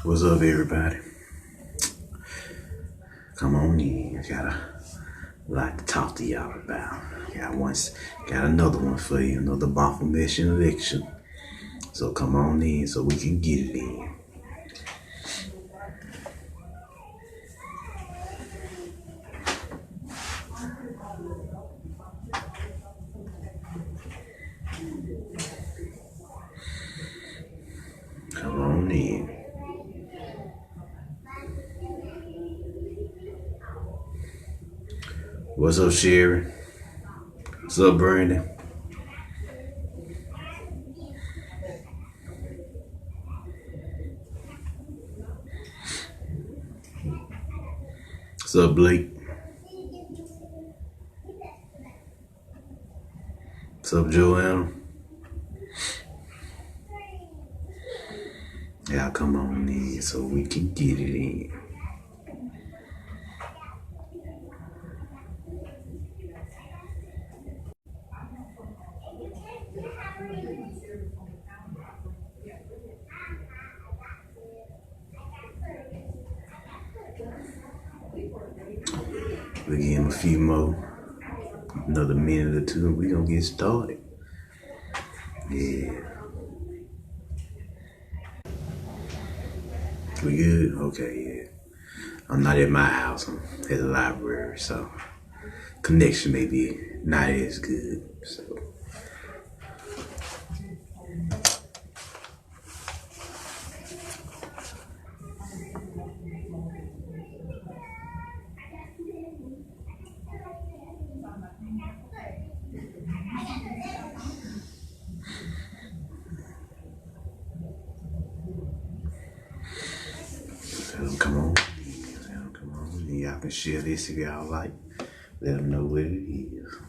What's up, everybody? Come on in. Got a lot to talk to y'all about. Got another one for you, another Baphomet election. So come on in so we can get it in. Come on in. What's up, Sherry? What's up, Brandon? What's up, Blake? What's up, Joanna? Yeah, come on in so we can get it in. We'll give him a few more. Another minute or two and we gonna get started. Yeah. We good? Okay, yeah. I'm not at my house. I'm at the library, so connection may be not as good. So come on. Come on. Y'all can share this if y'all like. Let them know what it is.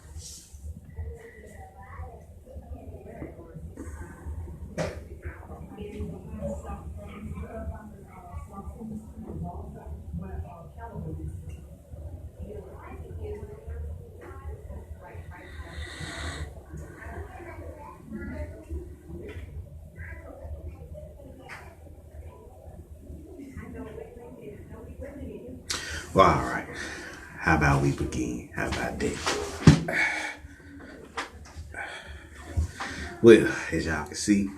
Well, all right. How about we begin? How about that? Well, as y'all can see,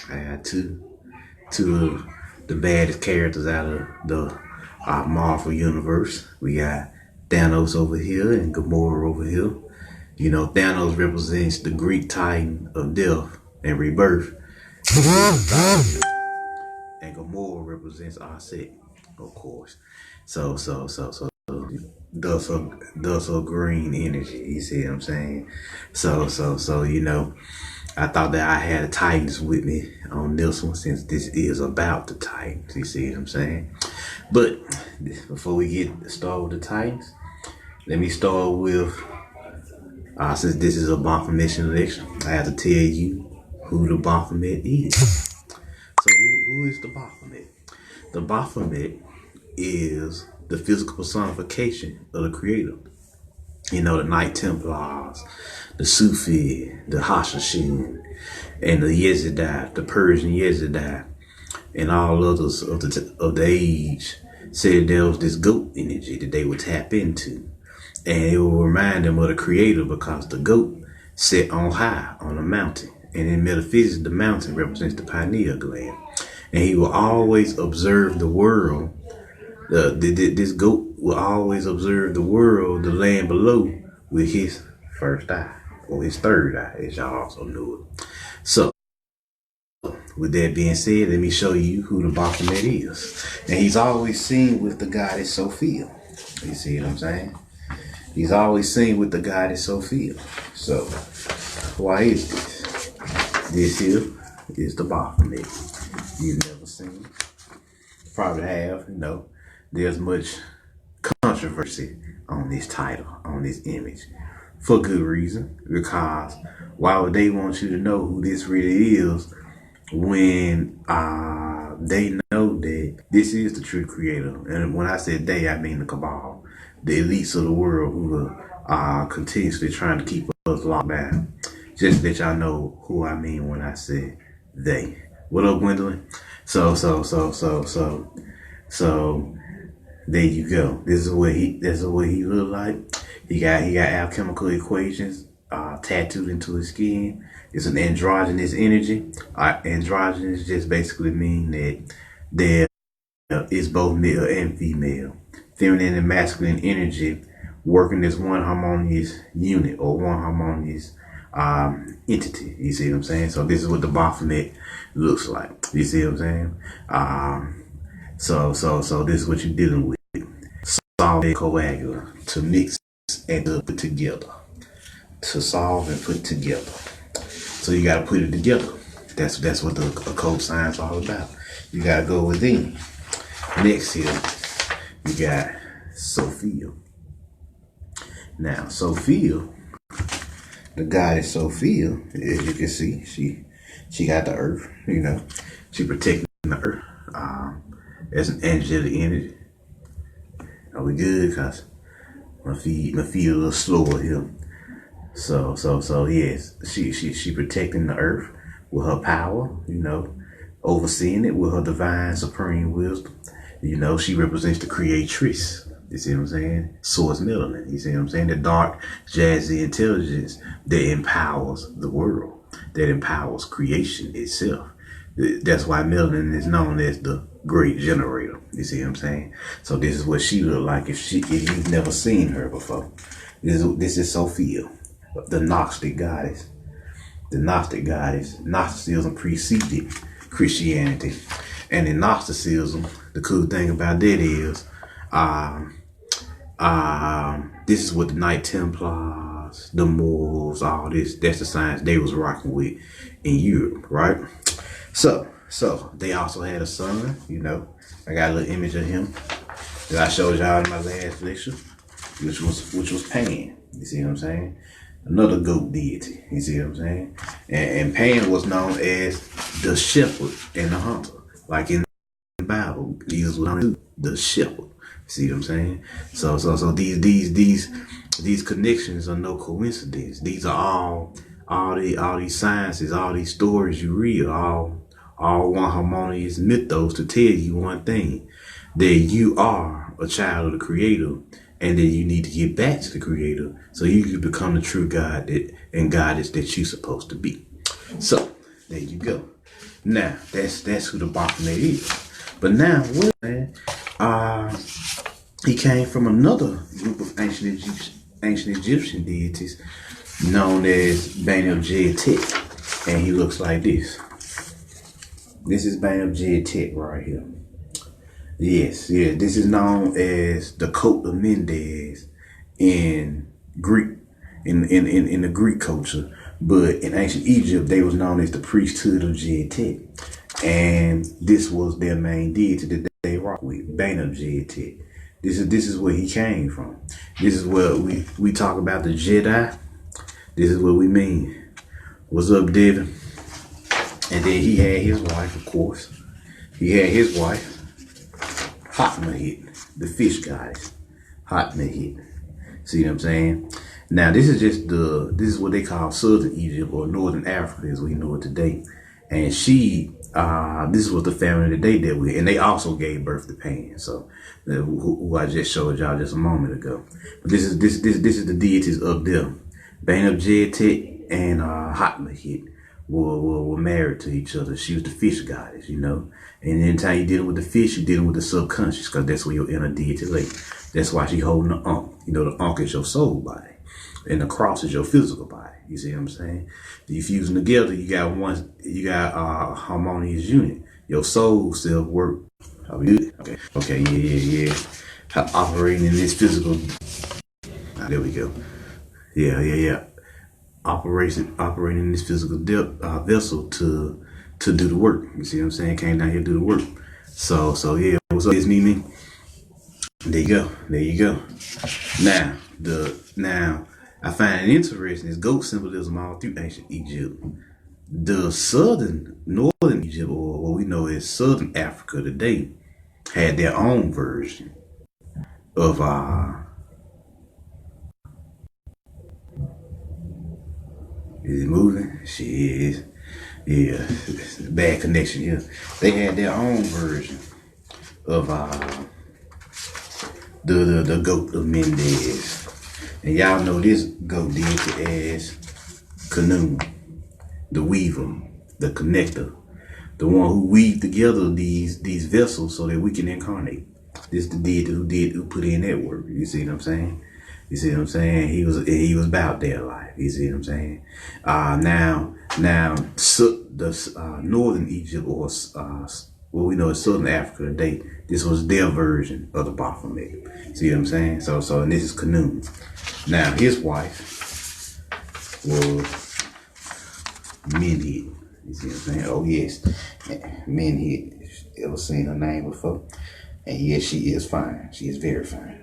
I got two of the baddest characters out of the Marvel universe. We got Thanos over here and Gamora over here. You know, Thanos represents the Greek titan of death and rebirth. And Gamora represents Aset, of course. So thus a green energy, you see what I'm saying? So, you know, I thought that I had the Titans with me on this one since this is about the Titans, you see what I'm saying? But before we get started with the Titans, let me start with, since this is a Baphomet election, I have to tell you who the Baphomet is. So who is the Baphomet? The Baphomet is the physical personification of the Creator. You know, the Knight Templars, the Sufi, the Hashashin, and the Yezidai, the Persian Yezidai, and all others of the age said there was this goat energy that they would tap into. And it will remind them of the Creator because the goat sat on high on a mountain. And in metaphysics, the mountain represents the pineal gland. And he will always observe the world. This goat will always observe the world, the land below, with his first eye, or his third eye, as y'all also know it. So, with that being said, let me show you who the Baphomet is. And he's always seen with the goddess Sophia. You see what I'm saying? He's always seen with the goddess Sophia. So, why is this? This here is the Baphomet. You've never seen. Probably have, you know. There's much controversy on this title, on this image, for good reason. Because why would they want you to know who this really is when they know that this is the true Creator? And when I said they, I mean the cabal, the elites of the world who are continuously trying to keep us locked down. Just to let y'all know who I mean when I say they. What up, Gwendolyn? So there you go. This is what he look like. He got alchemical equations tattooed into his skin. It's an androgynous energy. Androgynous just basically mean that there is both male and female, feminine and masculine energy working as one harmonious unit or one harmonious entity. You see what I'm saying? So this is what the Baphomet looks like. You see what I'm saying? So this is what you're dealing with. Solve a coagulant to mix and to put together. To solve and put together. So you gotta put it together. That's what the occult science is all about. You gotta go within. Next here, you got Sophia. Now, Sophia, the goddess Sophia, as you can see, she got the earth, she protecting the earth. As an angelic energy. Are we good? Cause my feet a little slower here. So yes, she protecting the earth with her power, overseeing it with her divine supreme wisdom. She represents the creatrix. You see what I'm saying? Source melanin. You see what I'm saying? The dark, jazzy intelligence that empowers the world, that empowers creation itself. That's why melanin is known as the great generator. You see what I'm saying? So this is what she look like if you've never seen her before. This is Sophia, the Gnostic goddess. The Gnostic goddess. Gnosticism preceded Christianity. And in Gnosticism, the cool thing about that is this is what the Knight Templars, the Moors, all this, that's the science they was rocking with in Europe, right? So they also had a son, I got a little image of him that I showed y'all in my last lecture, which was Pan. You see what I'm saying? Another goat deity. You see what I'm saying? And Pan was known as the shepherd and the hunter. Like in the Bible, Jesus was known as the shepherd. See what I'm saying? So these connections are no coincidence. These are all these sciences, all these stories you read, all one harmonious mythos to tell you one thing, that you are a child of the Creator, and that you need to get back to the Creator so you can become the true God and goddess that you're supposed to be. So there you go. Now that's who the Baphomet is. But now what, man? He came from another group of ancient Egyptian deities known as Deity, and he looks like this. This is Deity right here. Yes, this is known as the coat of Mendes in Greek, in the Greek culture. But in ancient Egypt, they was known as the priesthood of Deity, and this was their main deity that they rock with, Deity. This is where he came from. This is where we talk about the Jedi. This is what we mean. What's up, David? And then he had his wife, of course. He had his wife, Hotmahit, the fish goddess. Hotmahit. See what I'm saying? Now this is what they call Southern Egypt or Northern Africa as we know it today. And this was the family that they dealt with, and they also gave birth to Pan. So, who I just showed y'all just a moment ago. But this is the deities up there. Deity and Hotmahit were married to each other. She was the fish goddess, And anytime you're dealing with the fish, you're dealing with the subconscious, because that's where your inner deity lay. That's why she's holding the Ankh. The Ankh is your soul body, and the cross is your physical body. You see what I'm saying? You fuse them together, you got a harmonious unit. Your soul self work. Are we good? Okay, yeah. Operating in this physical. There we go. Yeah. Operating in this physical vessel to do the work. You see what I'm saying? Came down here to do the work. So yeah. What's up? It's me. There you go. Now I find it interesting is goat symbolism all through ancient Egypt. The northern Egypt, or what we know as Southern Africa today, had their own version of is it moving? She is. Yeah, bad connection here. They had their own version of the goat of Mendez. And y'all know this goat deity as Canoe, the weaver, the connector, the one who weaved together these vessels so that we can incarnate. This the deity who put in that work. You see what I'm saying? You see what I'm saying? He was about their life. You see what I'm saying? So the northern Egypt, or what we know as southern Africa today, this was their version of the Baphomet. See what I'm saying? So and this is Canoe. Now his wife was Menhit. You see what I'm saying? Oh yes, Menhit. Ever seen her name before? And yes, she is fine. She is very fine.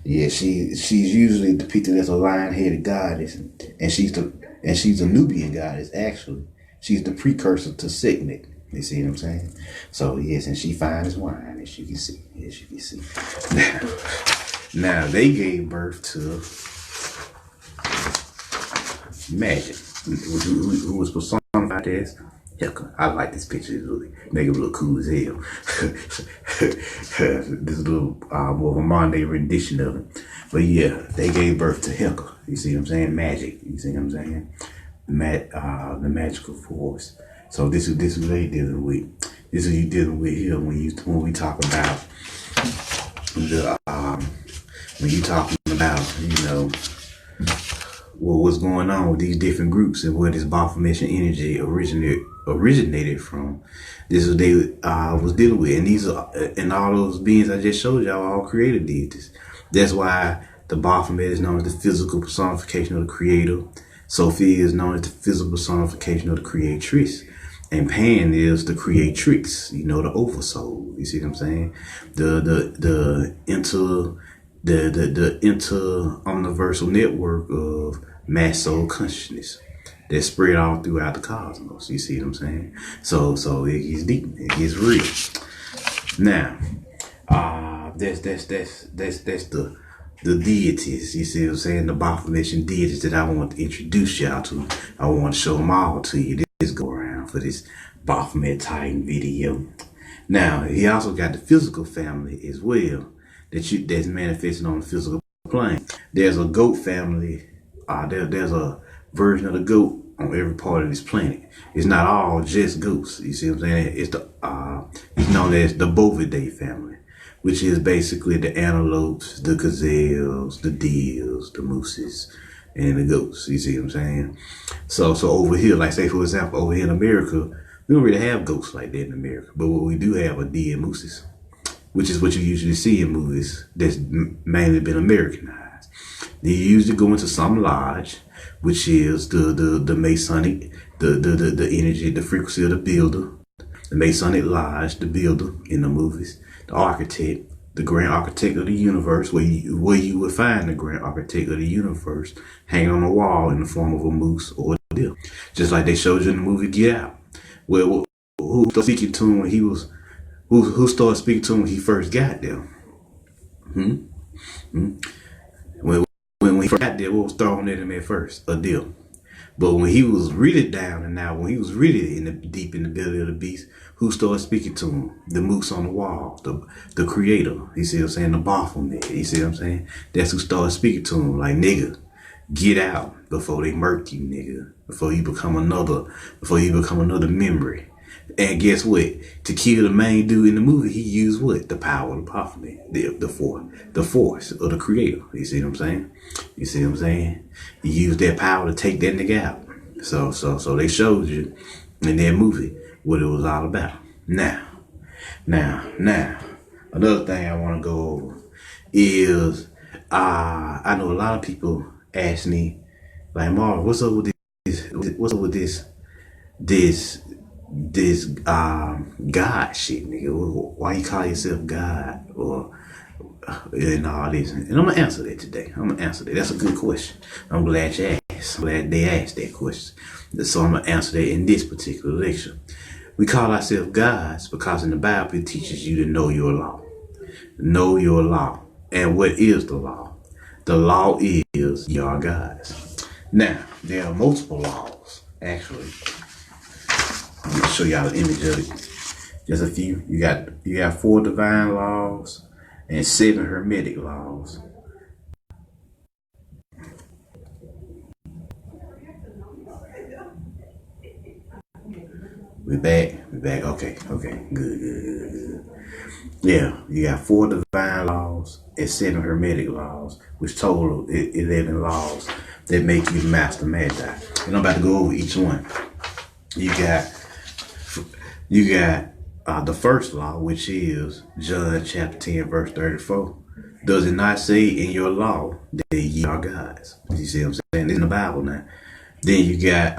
Yeah, she's usually depicted as a lion-headed goddess, and she's a Nubian goddess. Actually, she's the precursor to Sekhmet. You see what I'm saying? So yes, and she fine as wine, as you can see. As you can see. Now they gave birth to Magic, who was personified as Hecka. I like this picture. It really make it look cool as hell. This is a little more of a modern day rendition of it. But yeah, they gave birth to Hecka. You see what I'm saying? Magic. You see what I'm saying? The magical force. So this is what they dealing with. This is what you dealing with here when we talk about the when you talking about, you know, what's going on with these different groups and where this Baphomet energy originated from. This is what they was dealing with, and these are, and all those beings I just showed y'all are all created deities. That's why the Baphomet is known as the physical personification of the creator. Sophia is known as the physical personification of the creatrix, and Pan is the creatrix. You know, the oversoul. You see what I'm saying? The inter-universal network of mass soul consciousness that's spread all throughout the cosmos. You see what I'm saying? So it gets deep, it gets real. Now, that's the deities. You see what I'm saying? The Baphomet deities that I want to introduce y'all to. I want to show them all to you. This go around for this Baphomet Titan video. Now, he also got the physical family as well that's manifesting on the physical plane. There's a goat family. There's a version of the goat on every part of this planet. It's not all just goats. You see what I'm saying? It's it's known as the Bovidae family, which is basically the antelopes, the gazelles, the deers, the mooses, and the goats. You see what I'm saying? So over here, like say for example, over here in America, we don't really have goats like that in America. But what we do have are deer and mooses, which is what you usually see in movies that's mainly been Americanized. They usually go into some lodge, which is the Masonic, the energy, the frequency of the builder, the Masonic lodge, the builder in the movies, the architect, the grand architect of the universe, where you would find the grand architect of the universe hanging on a wall in the form of a moose or a deer, just like they showed you in the movie Get Out, where who started speaking to him when he was. Who started speaking to him when he first got there? When he first got there, what was thrown at him at first? A deer. But when he was really down and out, when he was really deep in the belly of the beast, who started speaking to him? The moose on the wall, the creator. You see what I'm saying? The Baphomet. You see what I'm saying? That's who started speaking to him. Like, nigga, get out before they murk you, nigga. Before you become another memory. And guess what? To kill the main dude in the movie, he used what? The power of the Baphomet, the force of the creator. You see what I'm saying? You see what I'm saying? He used that power to take that nigga out. So they showed you in that movie what it was all about. Now, another thing I want to go over is I know a lot of people ask me, like, Marv, what's up with this? What's up with this God shit, nigga? Why you call yourself God or and all this? And I'm gonna answer that today. That's a good question. I'm glad you asked. I'm glad they asked that question. So I'm gonna answer that in this particular lecture. We call ourselves gods because in the Bible it teaches you to know your law. Know your law. And what is the law? The law is you are gods. Now, there are multiple laws, actually. Let me show y'all the image of it. Just a few. You got 4 divine laws and 7 hermetic laws. We back. Okay. Good. Yeah, you got 4 divine laws and 7 hermetic laws, which total 11 laws that make you the master magi. And I'm about to go over each one. You got the first law, which is John chapter 10, verse 34. Does it not say in your law that ye are gods? You see what I'm saying? It's in the Bible now. Then you got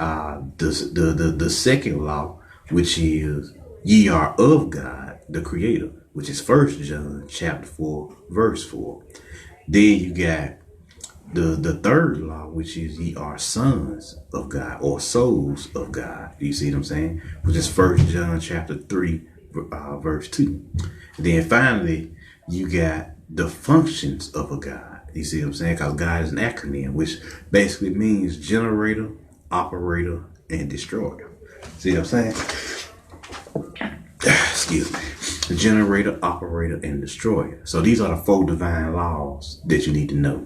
the second law, which is ye are of God, the creator, which is 1 John chapter 4, verse 4. Then you got the third law, which is ye are sons of God or souls of God. You see what I'm saying? Which is 1 John chapter 3, verse 2. Then finally, you got the functions of a God. You see what I'm saying? Because God is an acronym, which basically means generator, operator, and destroyer. See what I'm saying? Excuse me. The generator, operator, and destroyer. So these are the 4 divine laws that you need to know.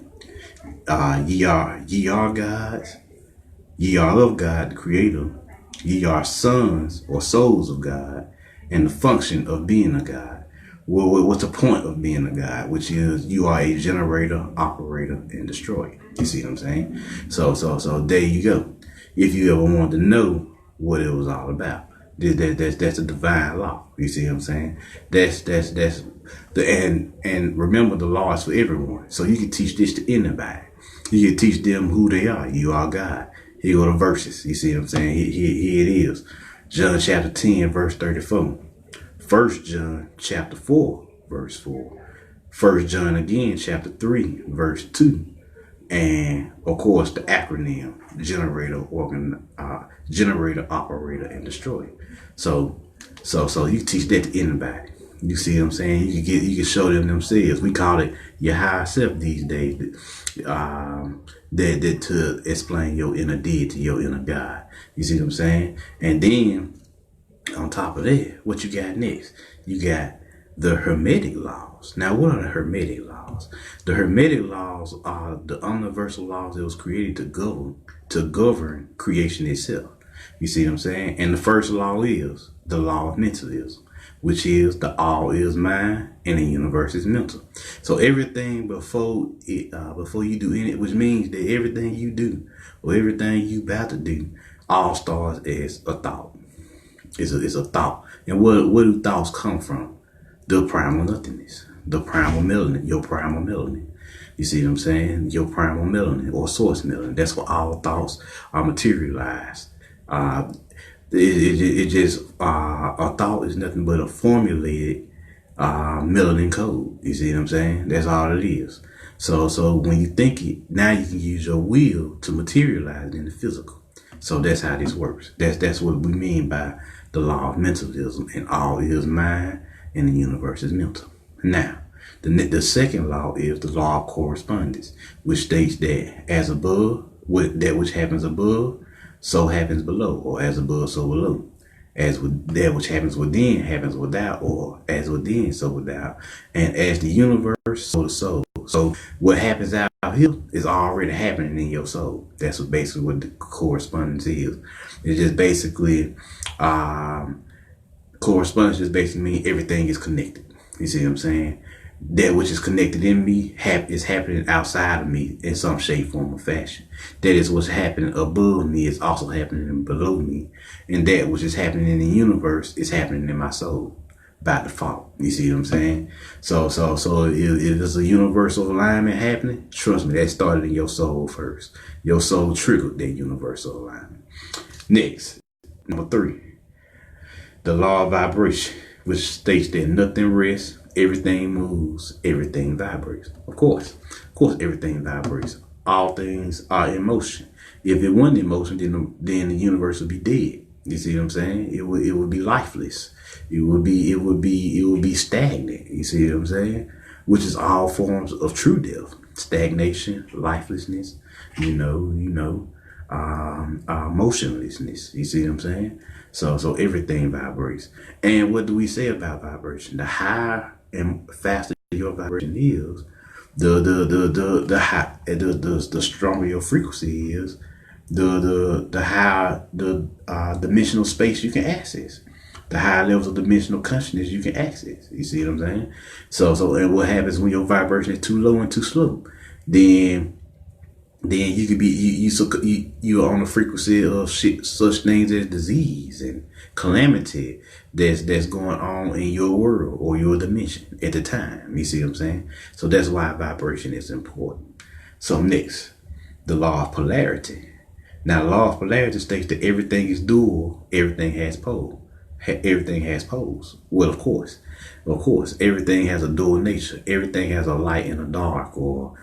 Ye are gods. Ye are of God, the creator. Ye are sons or souls of God, and the function of being a God. Well, what's the point of being a God? Which is you are a generator, operator, and destroyer. You see what I'm saying? So there you go. If you ever wanted to know what it was all about, that's a divine law. You see what I'm saying? That's the and remember, the law is for everyone. So you can teach this to anybody. You can teach them who they are. You are God. Here go the verses. You see what I'm saying? Here it is. John chapter 10, verse 34. 1 John chapter 4, verse 4. 1 John again, chapter 3, verse 2. And of course, the acronym generator, operator, and destroyer. So you teach that to anybody. You see what I'm saying? You can show them themselves. We call it your higher self these days. That to explain your inner deity, your inner God. You see what I'm saying? And then on top of that, what you got next? You got the hermetic laws. Now, what are the hermetic laws? The hermetic laws are the universal laws that was created to govern creation itself. You see what I'm saying? And the first law is the law of mentalism, which is the all is mind and the universe is mental. So everything before you do any, which means that everything you do or everything you about to do all starts as a thought. It's a thought. And where do thoughts come from? The primal nothingness, the primal melanin, your primal melanin. You see what I'm saying? Your primal melanin or source melanin. That's where all thoughts are materialized. A thought is nothing but a formulated melanin code. You see what I'm saying? That's all it is. So when you think it, now you can use your will to materialize it in the physical. So that's how this works. That's what we mean by the law of mentalism, and all is mind and the universe is mental. Now, the second law is the law of correspondence, which states that as above, that which happens above, so happens below, or as above, so below. As with that which happens within happens without, or as within, so without. And as the universe, so the soul. So what happens out here is already happening in your soul. That's basically what the correspondence is. It's just basically correspondence just basically means everything is connected. You see what I'm saying? That which is connected in me is happening outside of me in some shape, form, or fashion. That is what's happening above me is also happening below me. And that which is happening in the universe is happening in my soul by default. You see what I'm saying? So if there's a universal alignment happening, trust me, that started in your soul first. Your soul triggered that universal alignment. Next, number 3, the law of vibration, which states that nothing rests, everything moves, everything vibrates. Of course, everything vibrates. All things are in motion. If it wasn't in motion, then the universe would be dead. You see what I'm saying? It would be lifeless. It would be stagnant. You see what I'm saying? Which is all forms of true death. Stagnation, lifelessness, motionlessness. You see what I'm saying? So everything vibrates. And what do we say about vibration? The higher and faster your vibration is, the stronger your frequency is, the higher the dimensional space you can access, the higher levels of dimensional consciousness you can access. You see what I'm saying? So and what happens when your vibration is too low and too slow? Then you could be you're on a frequency of such things as disease and calamity that's going on in your world or your dimension at the time. You see what I'm saying? So that's why vibration is important. So next, the law of polarity. Now, the law of polarity states that everything is dual, everything has pole. Everything has poles. Well, of course, everything has a dual nature. Everything has a light and a dark, or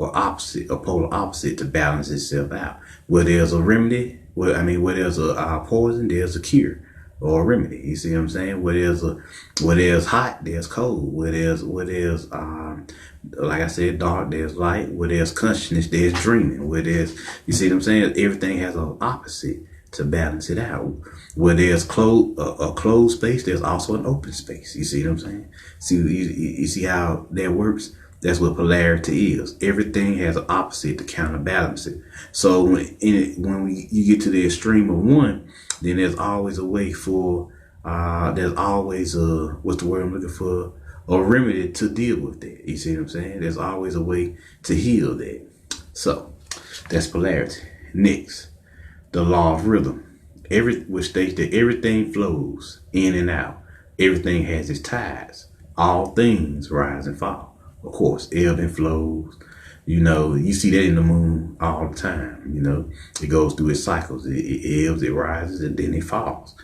opposite, a polar opposite to balance itself out. Where there's a remedy, where there's a poison, there's a cure or a remedy. You see what I'm saying? Where there's hot, there's cold. Where there's like I said, dark, there's light. Where there's consciousness, there's dreaming. You see what I'm saying? Everything has an opposite to balance it out. Where there's a closed space, there's also an open space. You see what I'm saying? See, you see how that works? That's what polarity is. Everything has an opposite to counterbalance it. So when you get to the extreme of one, then there's always a way for, there's always what's the word I'm looking for? A remedy to deal with that. You see what I'm saying? There's always a way to heal that. So that's polarity. Next, the law of rhythm, which states that everything flows in and out. Everything has its tides. All things rise and fall. Of course, ebb and flows. You see that in the moon all the time. It goes through its cycles. It ebbs, it rises, and then it falls.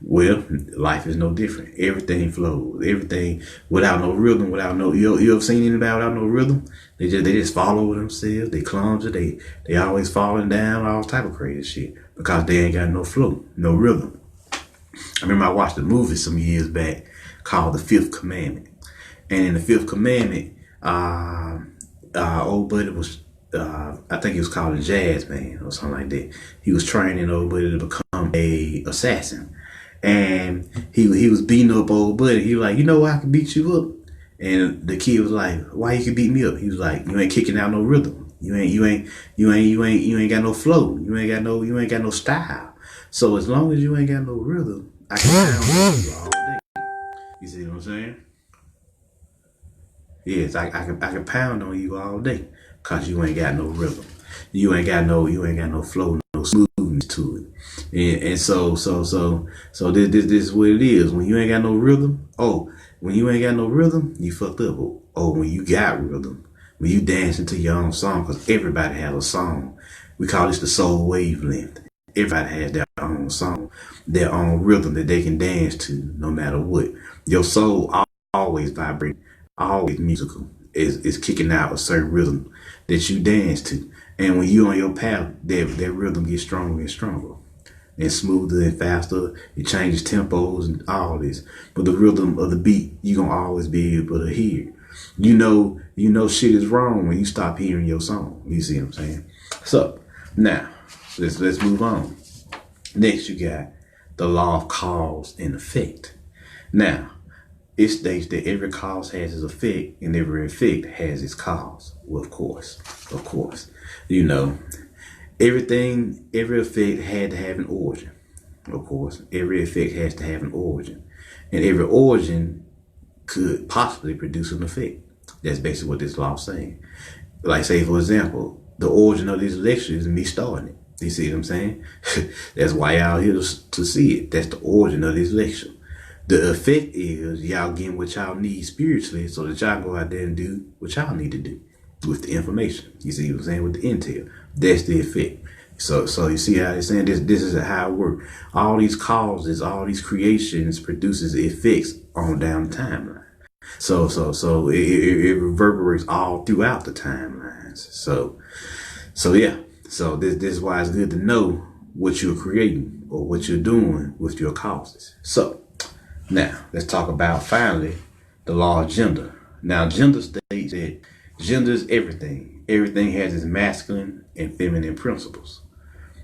Well, life is no different. Everything flows. Everything without no rhythm, you ever seen anybody without no rhythm? They just fall over themselves. They clumsy. They always falling down, all type of crazy shit because they ain't got no flow, no rhythm. I remember I watched a movie some years back called The Fifth Commandment, and in The Fifth Commandment, old buddy was, I think he was called a jazz man or something like that. He was training old buddy to become a assassin. And he was beating up old buddy. He was like, I can beat you up. And the kid was like, why you can beat me up? He was like, you ain't kicking out no rhythm. You ain't got no flow. You ain't got no style. So as long as you ain't got no rhythm, I can pound on you all day. You see what I'm saying? Yes, I can pound on you all day because you ain't got no rhythm. You ain't got no flow, no smoothness to it. And so this is what it is. When you ain't got no rhythm, you fucked up. When you got rhythm, when you dance into your own song, because everybody has a song. We call this the soul wavelength. Everybody has their own song, their own rhythm that they can dance to no matter what. Your soul always vibrating, always musical. Is kicking out a certain rhythm that you dance to. And when you on your path, that rhythm gets stronger and stronger and smoother and faster. It changes tempos and all this. But the rhythm of the beat, you're going to always be able to hear. You know shit is wrong when you stop hearing your song. You see what I'm saying? So now let's move on. Next, you got the law of cause and effect. Now, it states that every cause has its effect and every effect has its cause. Well, of course. Every effect had to have an origin. Of course, every effect has to have an origin. And every origin could possibly produce an effect. That's basically what this law is saying. Like, say, for example, the origin of this lecture is me starting it. You see what I'm saying? That's why y'all here to see it. That's the origin of this lecture. The effect is y'all getting what y'all need spiritually so that y'all go out there and do what y'all need to do with the information. You see what I'm saying? With the intel. That's the effect. So you see how they're saying this is how it works. All these causes, all these creations produces effects on down the timeline. So it reverberates all throughout the timelines. So yeah. So this is why it's good to know what you're creating or what you're doing with your causes. So now, let's talk about, finally, the law of gender. Now, gender states that gender is everything. everything has its masculine and feminine principles.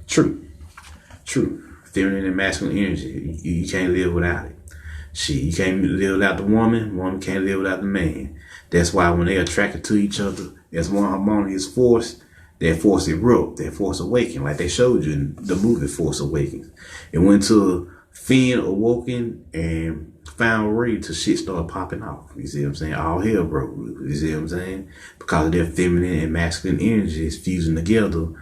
True. Feminine and masculine energy. You can't live without it. Shit, you can't live without the woman. Woman can't live without the man. That's why when they're attracted to each other, as one harmonious force, that force erupt, that force awaken, like they showed you in the movie Force Awakens. It went to Finn awoken and found Ray till shit started popping off. You see what I'm saying? All hell broke loose. You see what I'm saying? Because of their feminine and masculine energies fusing together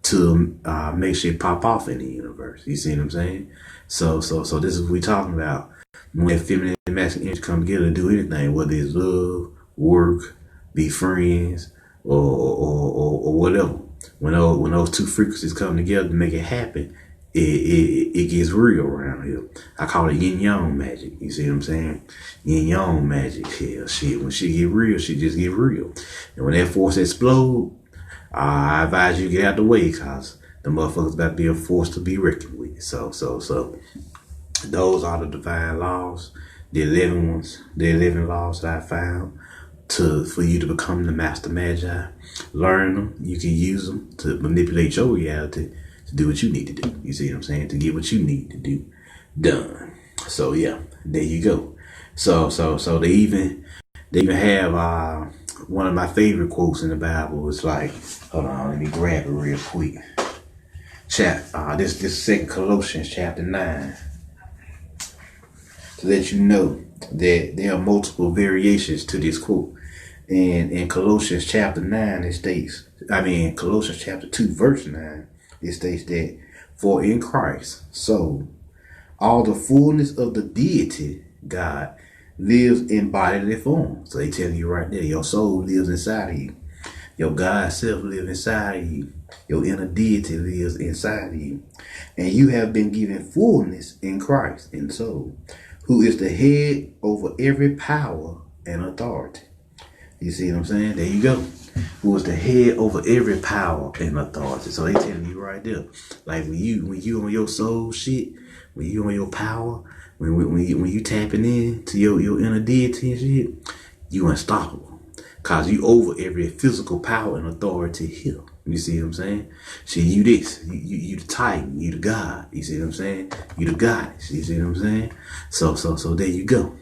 to make shit pop off in the universe. You see what I'm saying? So this is what we're talking about. When that feminine and masculine energy come together to do anything, whether it's love, work, be friends, or whatever. When those two frequencies come together to make it happen, it gets real around here. I call it yin yang magic. You see what I'm saying? Yin yang magic. Hell, shit. When shit get real, shit just get real. And when that force explode, I advise you get out the way, cause the motherfuckers about to be a force to be reckoned with. So those are the divine laws, the 11 laws that I found for you to become the master magi. Learn them. You can use them to manipulate your reality to do what you need to do. You see what I'm saying? To get what you need to do done. So yeah, there you go. So they even have one of my favorite quotes in the Bible. It's like, hold on, let me grab it real quick. This second Colossians chapter 9. To let you know that there are multiple variations to this quote. And in Colossians chapter 9, Colossians chapter 2, verse 9, it states that, for in Christ, so all the fullness of the deity, God, lives in bodily form. So they tell you right there, your soul lives inside of you. Your God self lives inside of you. Your inner deity lives inside of you. And you have been given fullness in Christ in soul, who is the head over every power and authority. You see what I'm saying? There you go. Who is the head over every power and authority. So they telling you right there. Like when you on your soul shit, when you on your power, when you tapping in to your inner deity and shit, you unstoppable. Cause you over every physical power and authority here. You see what I'm saying? See, you this. You the Titan. You the God. You see what I'm saying? You the goddess. You see what I'm saying? So there you go.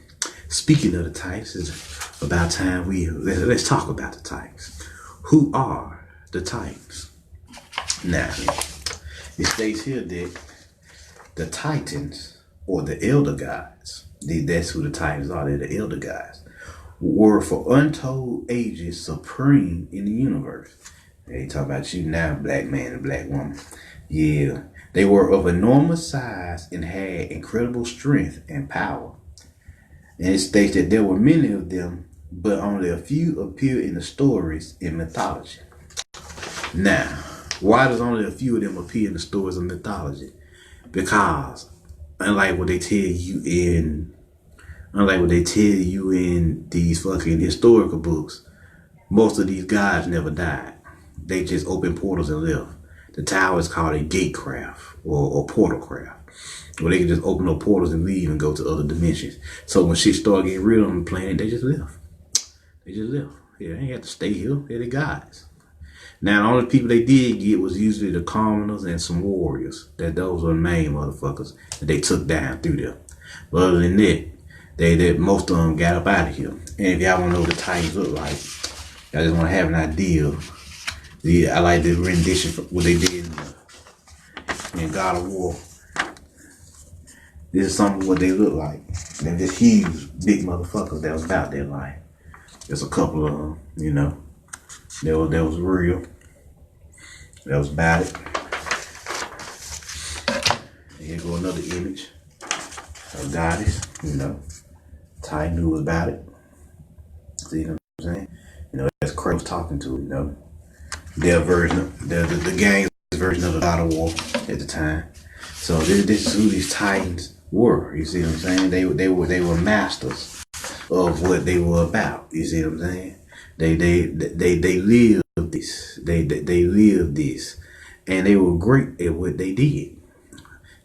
Speaking of the Titans, it's about time let's talk about the Titans. Who are the Titans? Now, it states here that the Titans, or the elder gods, that's who the Titans are. They're the elder gods, were for untold ages supreme in the universe. They talk about you now, black man and black woman. Yeah, they were of enormous size and had incredible strength and power. And it states that there were many of them, but only a few appear in the stories in mythology. Now, why does only a few of them appear in the stories of mythology? Because unlike what they tell you in these fucking historical books, most of these gods never died. They just opened portals and left. The tower is called a gatecraft or portal craft, where they can just open up portals and leave and go to other dimensions. So when shit started getting real on the planet, they just left. Yeah, they ain't have to stay here. They're the gods. Now, the only people they did get was usually the commoners and some warriors. Those were the main motherfuckers that they took down through there. But other than that, most of them got up out of here. And if y'all want to know what the Titans look like, y'all just want to have an idea. I like the rendition for what they did in God of War. This is some of what they look like. They're just huge, big motherfuckers that was about their life. There's a couple of them, that was real. That was about it. Here go another image of goddess, Titan who was about it. See what I'm saying? That's Kratos talking to, their version, the gang's version of the God of War at the time. So this is who these Titans were. You see what I'm saying? They were masters of what they were about. You see what I'm saying? They lived this. They lived this, and they were great at what they did.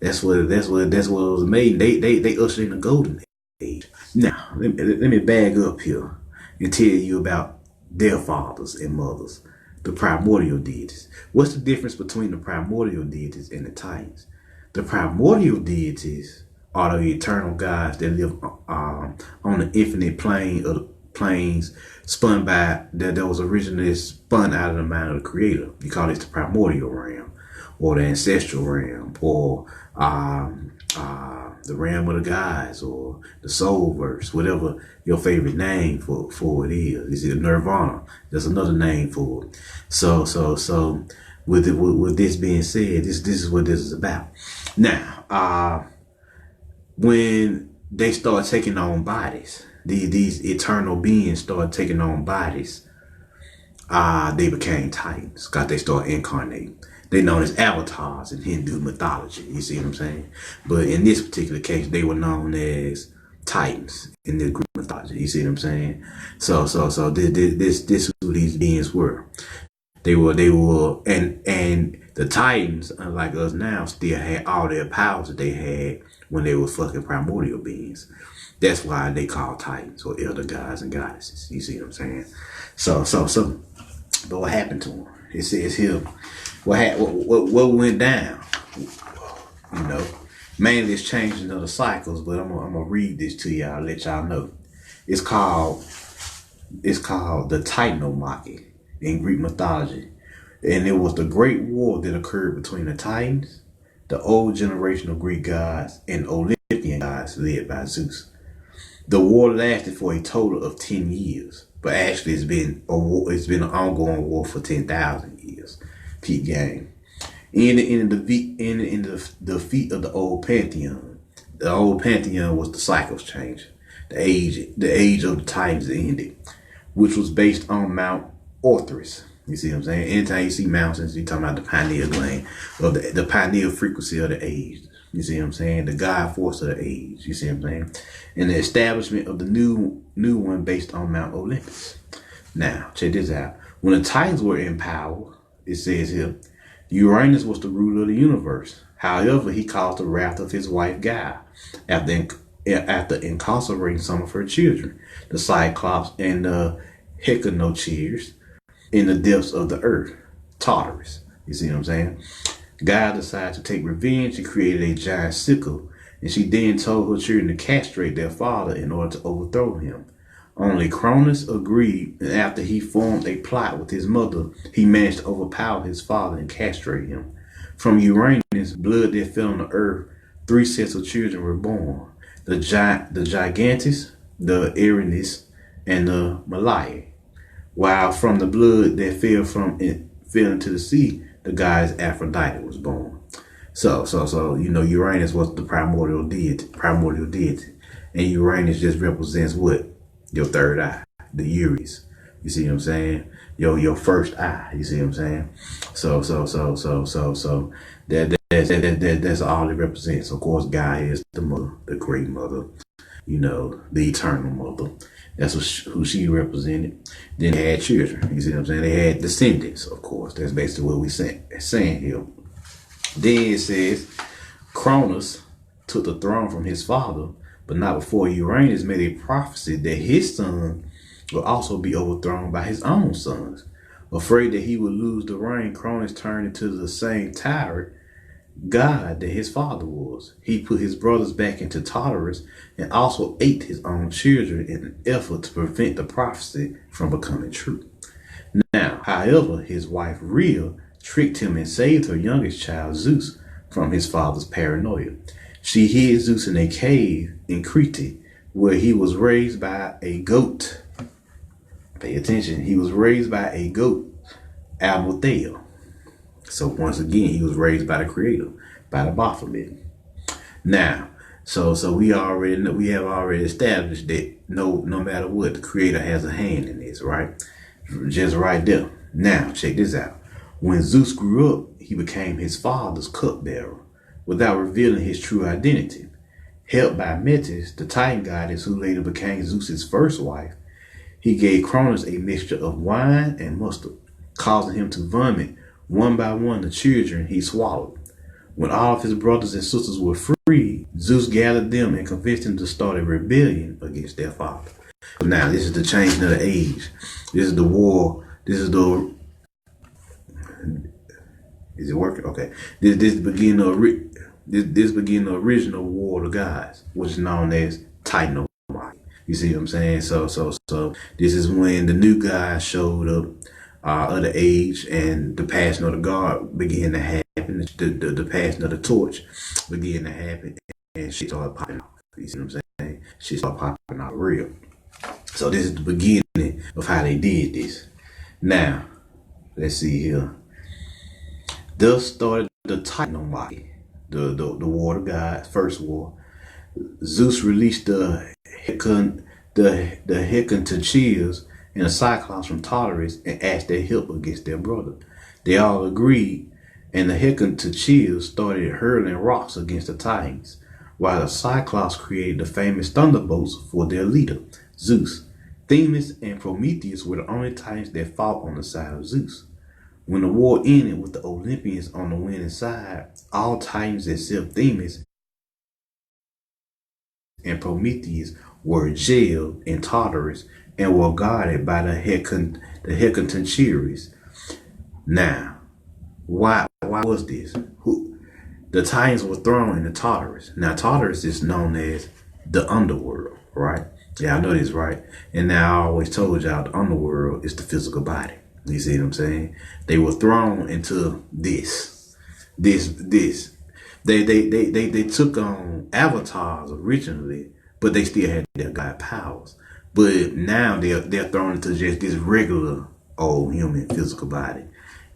That's what was made. They ushered in the golden age. Now let me bag up here and tell you about their fathers and mothers. the primordial deities. What's the difference between the primordial deities and the Titans? The primordial deities are the eternal gods that live on the infinite plane of the planes spun by that was originally spun out of the mind of the creator. You call this the primordial realm, or the ancestral realm, or the realm of the gods, or the soul verse, whatever your favorite name for it is. Is it Nirvana? There's another name for it. So with this being said, this is what this is about. Now, when they start taking on bodies, these eternal beings start taking on bodies, they became Titans because they start incarnating. They're known as avatars in Hindu mythology. You see what I'm saying? But in this particular case, they were known as Titans in the Greek mythology. You see what I'm saying? So this who these beings were. They were, and the Titans, unlike us now, still had all their powers that they had when they were fucking primordial beings. That's why they call Titans or elder gods and goddesses. You see what I'm saying? So, but what happened to them? It says here, what went down? You know, mainly it's changing of the cycles, but I'm gonna read this to y'all, let y'all know. It's called the Titanomachy in Greek mythology, and it was the great war that occurred between the Titans, the old generation of Greek gods, and Olympian gods led by Zeus. The war lasted for a total of 10 years, but actually it's been an ongoing war for 10,000 years. Peak game. In the defeat of the old pantheon. The old pantheon was the cycles change. The age of the Titans ended, which was based on Mount Orthrus. You see what I'm saying? Anytime you see mountains, you're talking about the pineal gland of the pineal frequency of the age. You see what I'm saying? The God force of the age. You see what I'm saying? And the establishment of the new one based on Mount Olympus. Now, check this out. When the Titans were in power, it says here, Uranus was the ruler of the universe. However, he caused the wrath of his wife Gaia after incarcerating some of her children, the Cyclops and the Hecanocheers, in the depths of the earth, Tartarus. You see what I'm saying? Gaia decided to take revenge. She created a giant sickle, and she then told her children to castrate their father in order to overthrow him. Only Cronus agreed, and after he formed a plot with his mother, he managed to overpower his father and castrate him. From Uranus' blood that fell on the earth, 3 sets of children were born: the Gigantes, the Erinis, and the Malae. While from the blood that fell into the sea, the goddess Aphrodite was born. So Uranus was the primordial deity, and Uranus just represents what? Your third eye, the Uris. You see what I'm saying? Your first eye. You see what I'm saying? So that's all it represents. Of course, Gaia is the mother, the great mother. The eternal mother. That's who she represented. Then they had children. You see what I'm saying? They had descendants, of course. That's basically what we're saying here. Then it says, Cronus took the throne from his father, but not before Uranus made a prophecy that his son will also be overthrown by his own sons. Afraid that he would lose the reign, Cronus turned into the same tyrant god that his father was. He put his brothers back into Tartarus and also ate his own children in an effort to prevent the prophecy from becoming true. Now, however, his wife Rhea tricked him and saved her youngest child, Zeus, from his father's paranoia. She hid Zeus in a cave in Crete, where he was raised by a goat. Pay attention. He was raised by a goat, Almothea. So once again, he was raised by the creator, by the Baphomet. Now, so we have already established that no matter what, the creator has a hand in this, right? Just right there. Now, check this out. When Zeus grew up, he became his father's cupbearer without revealing his true identity. Helped by Metis, the Titan goddess who later became Zeus's first wife, he gave Cronus a mixture of wine and mustard, causing him to vomit one by one the children he swallowed. When all of his brothers and sisters were freed, Zeus gathered them and convinced them to start a rebellion against their father. Now, this is the changing of the age. This is the war. This is the Is it working? Okay. This begin this begin the original war of the gods, which is known as Titan. You see what I'm saying? So this is when the new guys showed up of the age, and the passing of the guard began to happen. The passing of the torch began to happen, and shit started popping off. You see what I'm saying? Shit started popping off real. So this is the beginning of how they did this. Now, let's see here. Thus started the Titanomachy, the war of God, first war. Zeus released the Hecatoncheires and the Cyclops from Tartarus and asked their help against their brother. They all agreed, and the Hecatoncheires started hurling rocks against the Titans, while the Cyclops created the famous thunderbolts for their leader, Zeus. Themis and Prometheus were the only Titans that fought on the side of Zeus. When the war ended with the Olympians on the winning side, all Titans except Themis and Prometheus were jailed in Tartarus and were guarded by the Hecatoncheires. Now, why was this? The Titans were thrown into Tartarus. Now, Tartarus is known as the underworld, right? Yeah, I know this, right? And now I always told y'all the underworld is the physical body. You see what I'm saying? They were thrown into this. They took on avatars originally, but they still had their god powers. But now they're thrown into just this regular old human physical body.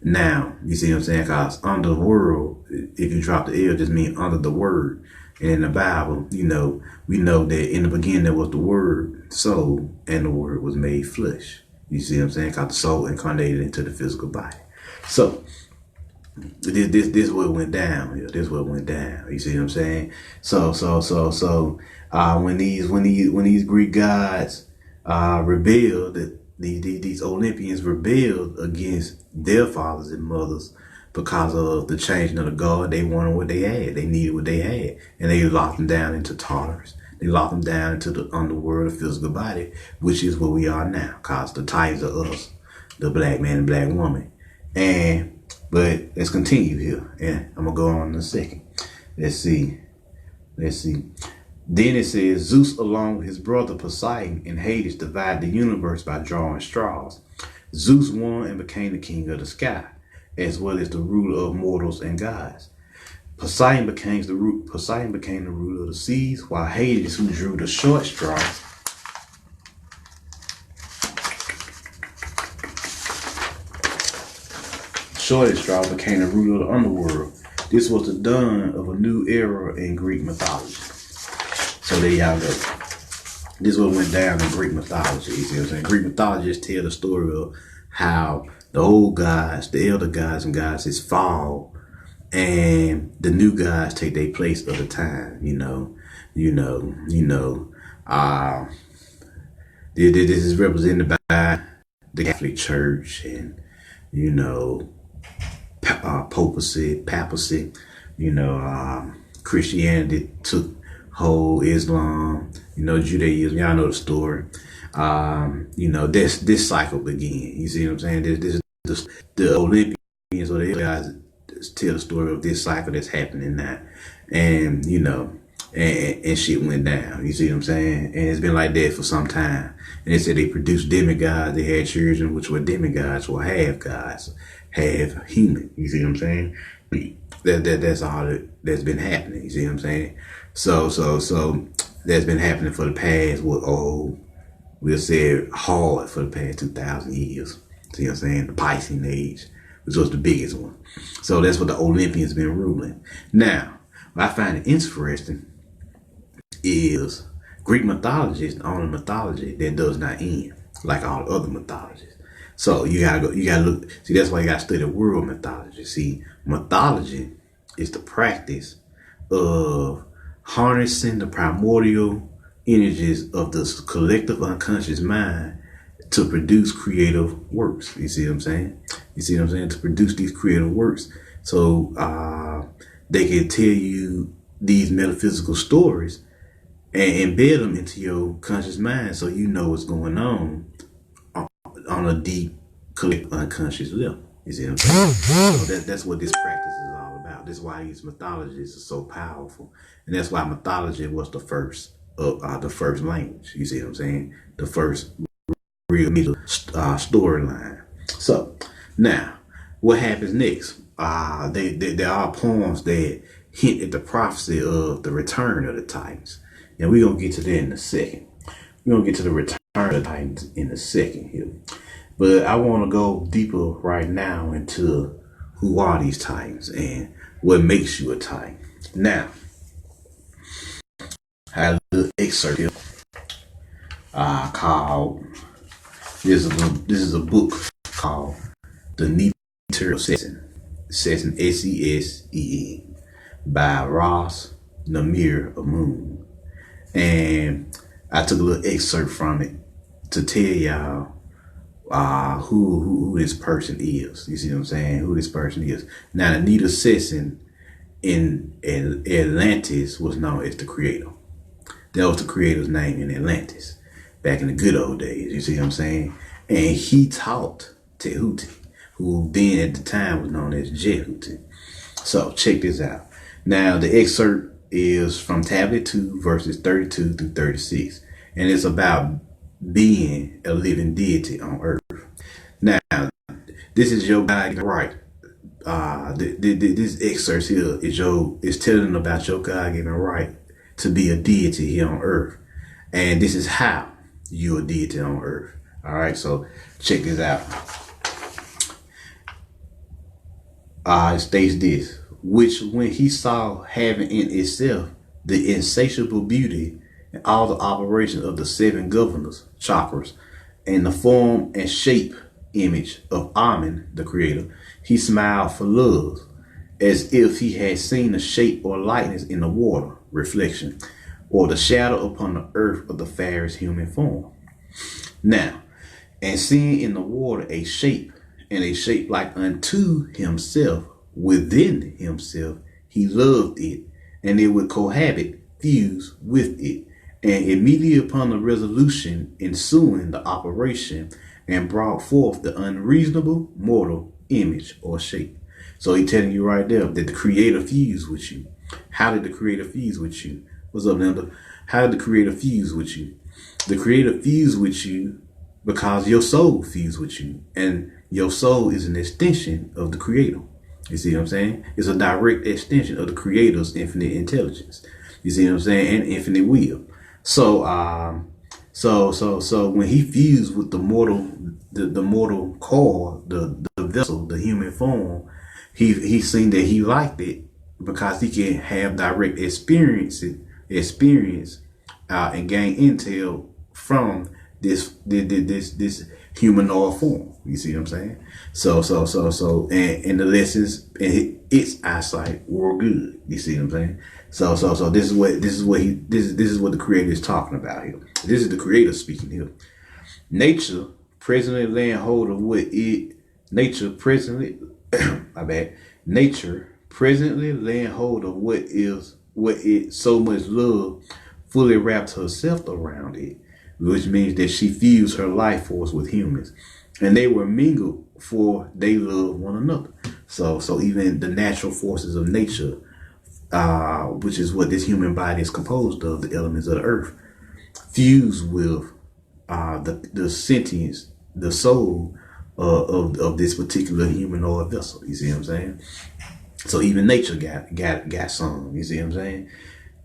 Now, you see what I'm saying? Because under the world, if you drop the L, just mean under the word. And in the Bible, we know that in the beginning there was the word, soul, and the word was made flesh. You see what I'm saying? Because the soul incarnated into the physical body. So this is what went down. Yeah, this is what went down. You see what I'm saying? So when these Greek gods rebelled, these Olympians rebelled against their fathers and mothers because of the changing of the guard. They wanted what they had. They needed what they had, and they locked them down into Tartarus. They locked them down into the underworld of physical body, which is where we are now. Cause the Titans are us, the black man and black woman. But let's continue here, and I'm gonna go on in a second. Let's see. Then it says Zeus, along with his brother Poseidon and Hades, divided the universe by drawing straws. Zeus won and became the king of the sky, as well as the ruler of mortals and gods. Poseidon became the ruler of the seas, while Hades, who drew the short straw, shortest straw, became the ruler of the underworld. This was the dawn of a new era in Greek mythology. So there y'all go. This is what went down in Greek mythology. You see what I'm saying? Greek mythologists tell the story of how the old gods, the elder gods and goddesses fall, and the new gods take their place of the time. This is represented by the Catholic Church and papacy. Christianity took hold, Islam, Judaism. Y'all know the story. This cycle began. You see what I'm saying? This the Olympians or the guys tell the story of this cycle that's happening now, and and shit went down. You see what I'm saying? And it's been like that for some time. And they said they produced demigods. They had children, which were demigods, or half gods, half human. You see what I'm saying? That's all that's been happening. You see what I'm saying? So that's been happening for the past we'll say hard for the past 2,000 years. See what I'm saying? The Piscean age, which was the biggest one. So that's what the Olympians been ruling. Now, what I find interesting is Greek mythology is the only mythology that does not end like all other mythologies. So you gotta look. See, that's why you gotta study world mythology. See, mythology is the practice of harnessing the primordial energies of the collective unconscious mind to produce creative works. You see what I'm saying? To produce these creative works. So they can tell you these metaphysical stories and embed them into your conscious mind so you know what's going on a deep collective unconscious level. You see what I'm saying? So that's what this practice is all about. That's why these mythologies are so powerful, and that's why mythology was the first language. You see what I'm saying? The first real storyline. So now, what happens next? There are poems that hint at the prophecy of the return of the Titans, and we're gonna get to that in a second. We're gonna get to the return of the Titans in a second here. But I want to go deeper right now into who are these Titans and what makes you a Titan. Now, I have a little excerpt here called, this is a book called The Neater of Sesson, Sesen, by Ross Namir Amun. And I took a little excerpt from it to tell y'all who this person is. You see what I'm saying? Who this person is. Now, the Neater Sesson in Atlantis was known as the creator. That was the creator's name in Atlantis back in the good old days. You see what I'm saying? And he taught Tehuti, who then at the time was known as Jehuti. So check this out. Now, the excerpt is from Tablet 2, verses 32 through 36. And it's about being a living deity on earth. Now, this is your God right. This excerpt here is telling about your God-given right to be a deity here on earth. And this is how you're a deity on earth. All right, so check this out. It states this, which when he saw having in itself the insatiable beauty and all the operations of the seven governors, chakras, and the form and shape image of Amen, the creator, he smiled for love, as if he had seen a shape or likeness in the water, reflection, or the shadow upon the earth of the fairest human form. Now, and seeing in the water a shape, and a shape like unto himself, within himself, he loved it, and it would cohabit, fuse with it, and immediately upon the resolution ensuing the operation, and brought forth the unreasonable mortal image or shape. So he's telling you right there that the creator fused with you. How did the creator fuse with you? What's up, Linda? How did the creator fuse with you? The creator fused with you because your soul fused with you. And your soul is an extension of the creator. You see what I'm saying? It's a direct extension of the creator's infinite intelligence. You see what I'm saying? And infinite will. So when he fused with the mortal core, the vessel, the human form, he seen that he liked it because he can have direct experience and gain intel from this humanoid form. You see what I'm saying? So and the lessons and its eyesight were good. You see what I'm saying? So this is what the creator is talking about here. This is the creator speaking here. Nature presently laying hold of nature presently laying hold of what it so much love fully wrapped herself around it, which means that she fused her life force with humans, and they were mingled for they love one another. So even the natural forces of nature, which is what this human body is composed of, the elements of the earth, fused with the sentience, the soul of this particular humanoid vessel. You see what I'm saying? So even nature got some. You see what I'm saying?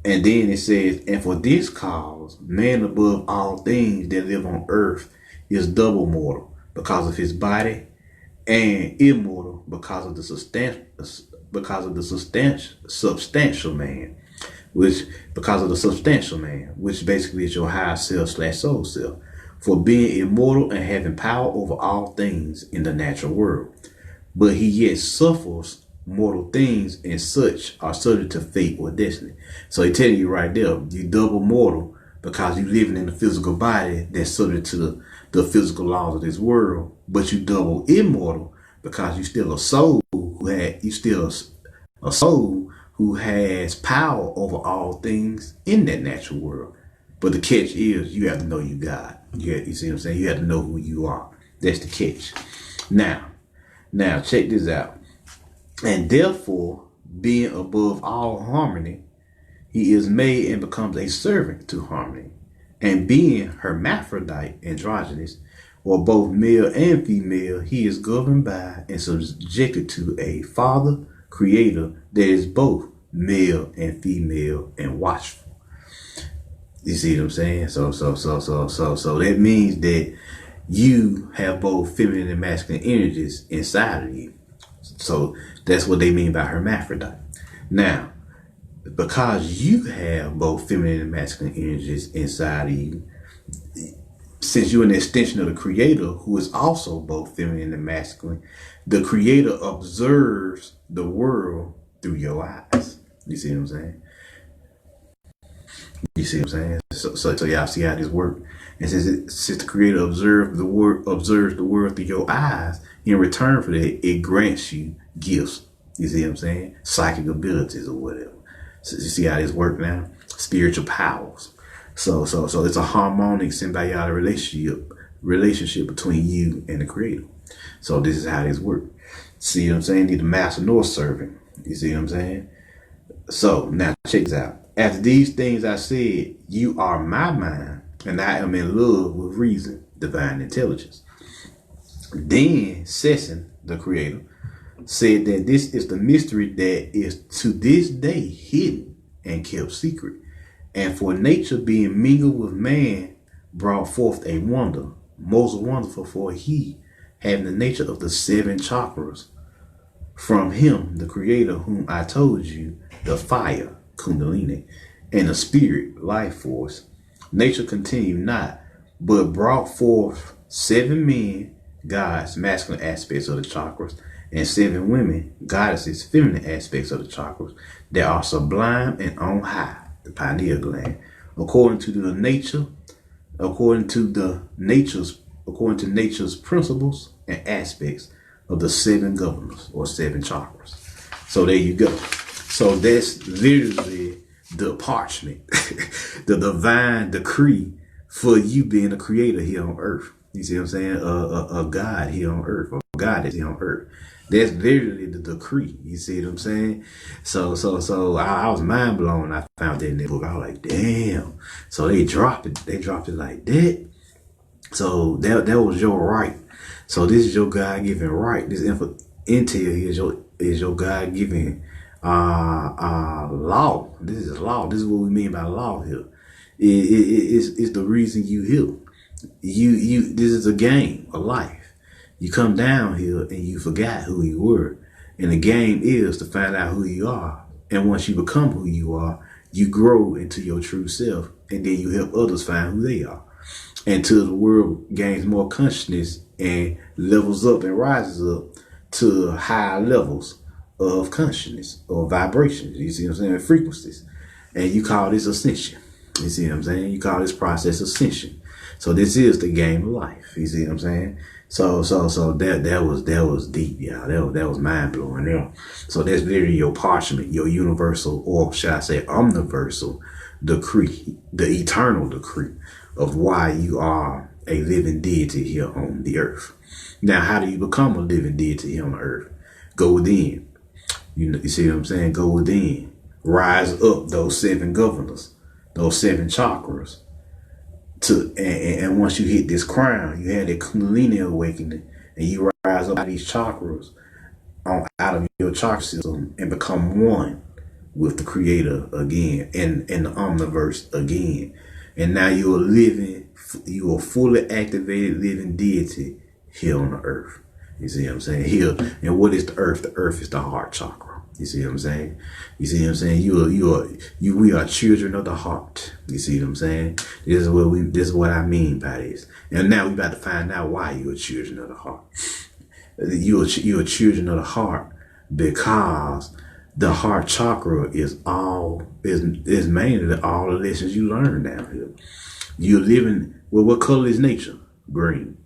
And then it says, and for this cause, man above all things that live on earth is double mortal because of his body, and immortal because of the substantial man, which basically is your higher self / soul self, for being immortal and having power over all things in the natural world. But he yet suffers mortal things, and such are subject to fate or destiny. So he's telling you right there, you double mortal because you living in a physical body that's subject to the physical laws of this world, but you double immortal because you still a soul who has power over all things in that natural world. But the catch is you have to know you God. You see what I'm saying? You have to know who you are. That's the catch. Now, Now check this out. And therefore, being above all harmony, he is made and becomes a servant to harmony. And being hermaphrodite, androgynous, or both male and female, he is governed by and subjected to a father creator that is both male and female and watchful. You see what I'm saying? So that means that you have both feminine and masculine energies inside of you. So that's what they mean by hermaphrodite. Now, because you have both feminine and masculine energies inside of you, since you're an extension of the creator, who is also both feminine and masculine, the creator observes the world through your eyes. You see what I'm saying? You see what I'm saying? So y'all see how this works. And since the creator observes the world through your eyes, in return for that, it grants you gifts. You see what I'm saying? Psychic abilities or whatever. So you see how this works now? Spiritual powers. So it's a harmonic symbiotic relationship between you and the creator. So this is how this works. See what I'm saying? Neither master nor servant. You see what I'm saying? So now check this out. After these things I said, you are my mind, and I am in love with reason, divine intelligence. Then Sesson, the creator, said that this is the mystery that is to this day hidden and kept secret. And for nature being mingled with man brought forth a wonder, most wonderful, for he, having the nature of the 7 chakras, from him, the creator, whom I told you, the fire, Kundalini, and the spirit, life force, nature continued not, but brought forth 7 men, gods, masculine aspects of the chakras, and 7 women, goddesses, feminine aspects of the chakras, that are sublime and on high, the pineal gland, according to nature's principles and aspects of the 7 governors or 7 chakras. So there you go. So that's literally the parchment, the divine decree for you being a creator here on earth. You see what I'm saying? A God here on earth, or God is here on earth. That's literally the decree. You see what I'm saying? So I was mind blown. I found that in the book. I was like, damn. So they dropped it like that. So that was your right. So this is your God-given right. This intel is your God-given law. This is law. This is what we mean by law here. It's the reason you heal. This is a game, a life. You come down here and you forgot who you were. And the game is to find out who you are. And once you become who you are, you grow into your true self. And then you help others find who they are. Until the world gains more consciousness and levels up and rises up to higher levels of consciousness or vibrations. You see what I'm saying? Frequencies. And you call this ascension. You see what I'm saying? You call this process ascension. So this is the game of life. You see what I'm saying? So that was deep, y'all. That was mind blowing there. So that's literally your parchment, your universal, or should I say omniversal decree, the eternal decree of why you are a living deity here on the earth. Now, how do you become a living deity here on the earth? Go within. You see what I'm saying? Go within. Rise up those 7 governors, those 7 chakras. And once you hit this crown, you have that Kundalini awakening, and you rise up out of these chakras, out of your chakra system, and become one with the creator again, and the omniverse again. And now you are fully activated living deity here on the earth. You see what I'm saying? Here, and what is the earth? The earth is the heart chakra. You see what I'm saying? You see what I'm saying? We are children of the heart. You see what I'm saying? This is what I mean by this. And now we about to find out why you are children of the heart. You are children of the heart because the heart chakra is mainly all the lessons you learn down here. You're living, well, what color is nature? Green.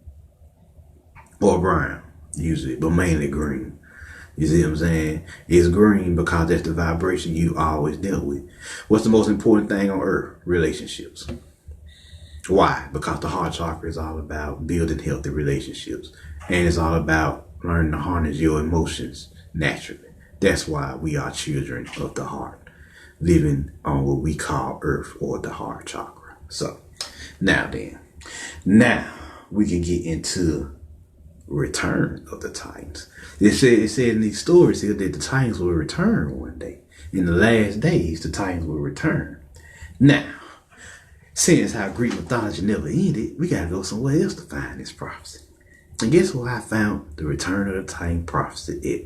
Or brown, usually, but mainly green. You see what I'm saying? It's green because that's the vibration you always dealt with. What's the most important thing on earth? Relationships. Why? Because the heart chakra is all about building healthy relationships. And it's all about learn to harness your emotions naturally. That's why we are children of the heart, living on what we call earth or the heart chakra. So now we can get into return of the Titans. It said in these stories here that the Titans will return one day. In the last days, the Titans will return. Now, since how Greek mythology never ended, we gotta go somewhere else to find this prophecy. And guess where I found the return of the Titan prophecy at?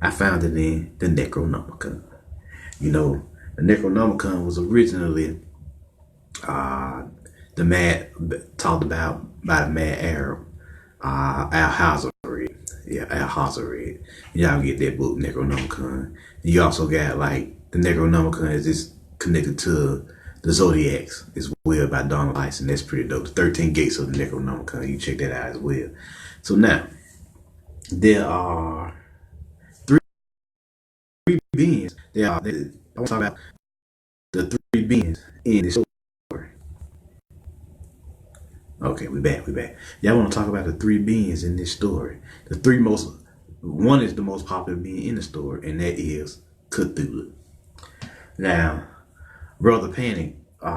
I found it in the Necronomicon. You know, the Necronomicon was originally talked about by the mad Arab, Al-Hazard. Yeah, Al-Hazard. Y'all get that book, Necronomicon. And you also got, like, the Necronomicon is just connected to the Zodiacs as well by Donald Lyson. That's pretty dope. The 13 Gates of the Necronomicon. You check that out as well. So now, there are three beings. I want to talk about the three beings in this story. Okay, we back. Y'all want to talk about the three beings in this story. One is the most popular being in the story, and that is Cthulhu. Now, Brother Panic,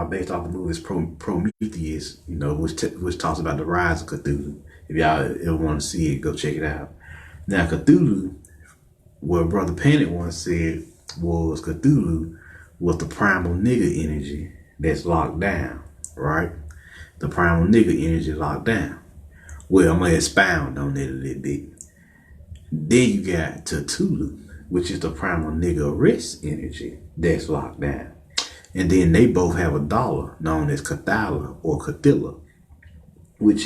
based off the movie Prometheus, you know, which talks about the rise of Cthulhu. If y'all ever want to see it, go check it out. Now, Cthulhu, what Brother Panic once said was Cthulhu was the primal nigger energy that's locked down, right? The primal nigger energy locked down. Well, I'm going to expound on it a little bit. Then you got Cthulhu, which is the primal nigger arrest energy that's locked down. And then they both have a dollar known as Cathala or Cathilla, which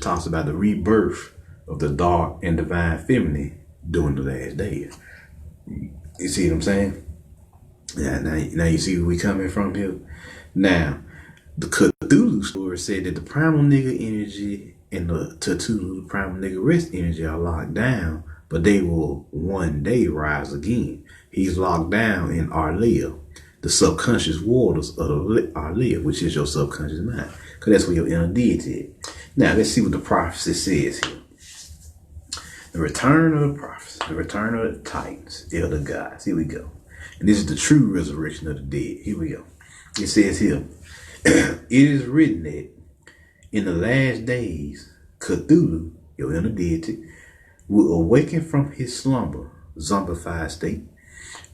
talks about the rebirth of the dark and divine feminine during the last days. You see what I'm saying? Yeah, now you see where we coming from here? Now, the Cthulhu story said that the primal nigger energy and the Cthulhu, the primal nigger rest energy are locked down, but they will one day rise again. He's locked down in Arlea, the subconscious waters of Arlea, which is your subconscious mind, because that's where your inner deity is. Now, let's see what the prophecy says here. The return of the prophets, the return of the Titans, elder gods. Here we go. And this is the true resurrection of the dead. Here we go. It says here, it is written that in the last days, Cthulhu, your inner deity, will awaken from his slumber, zombified state,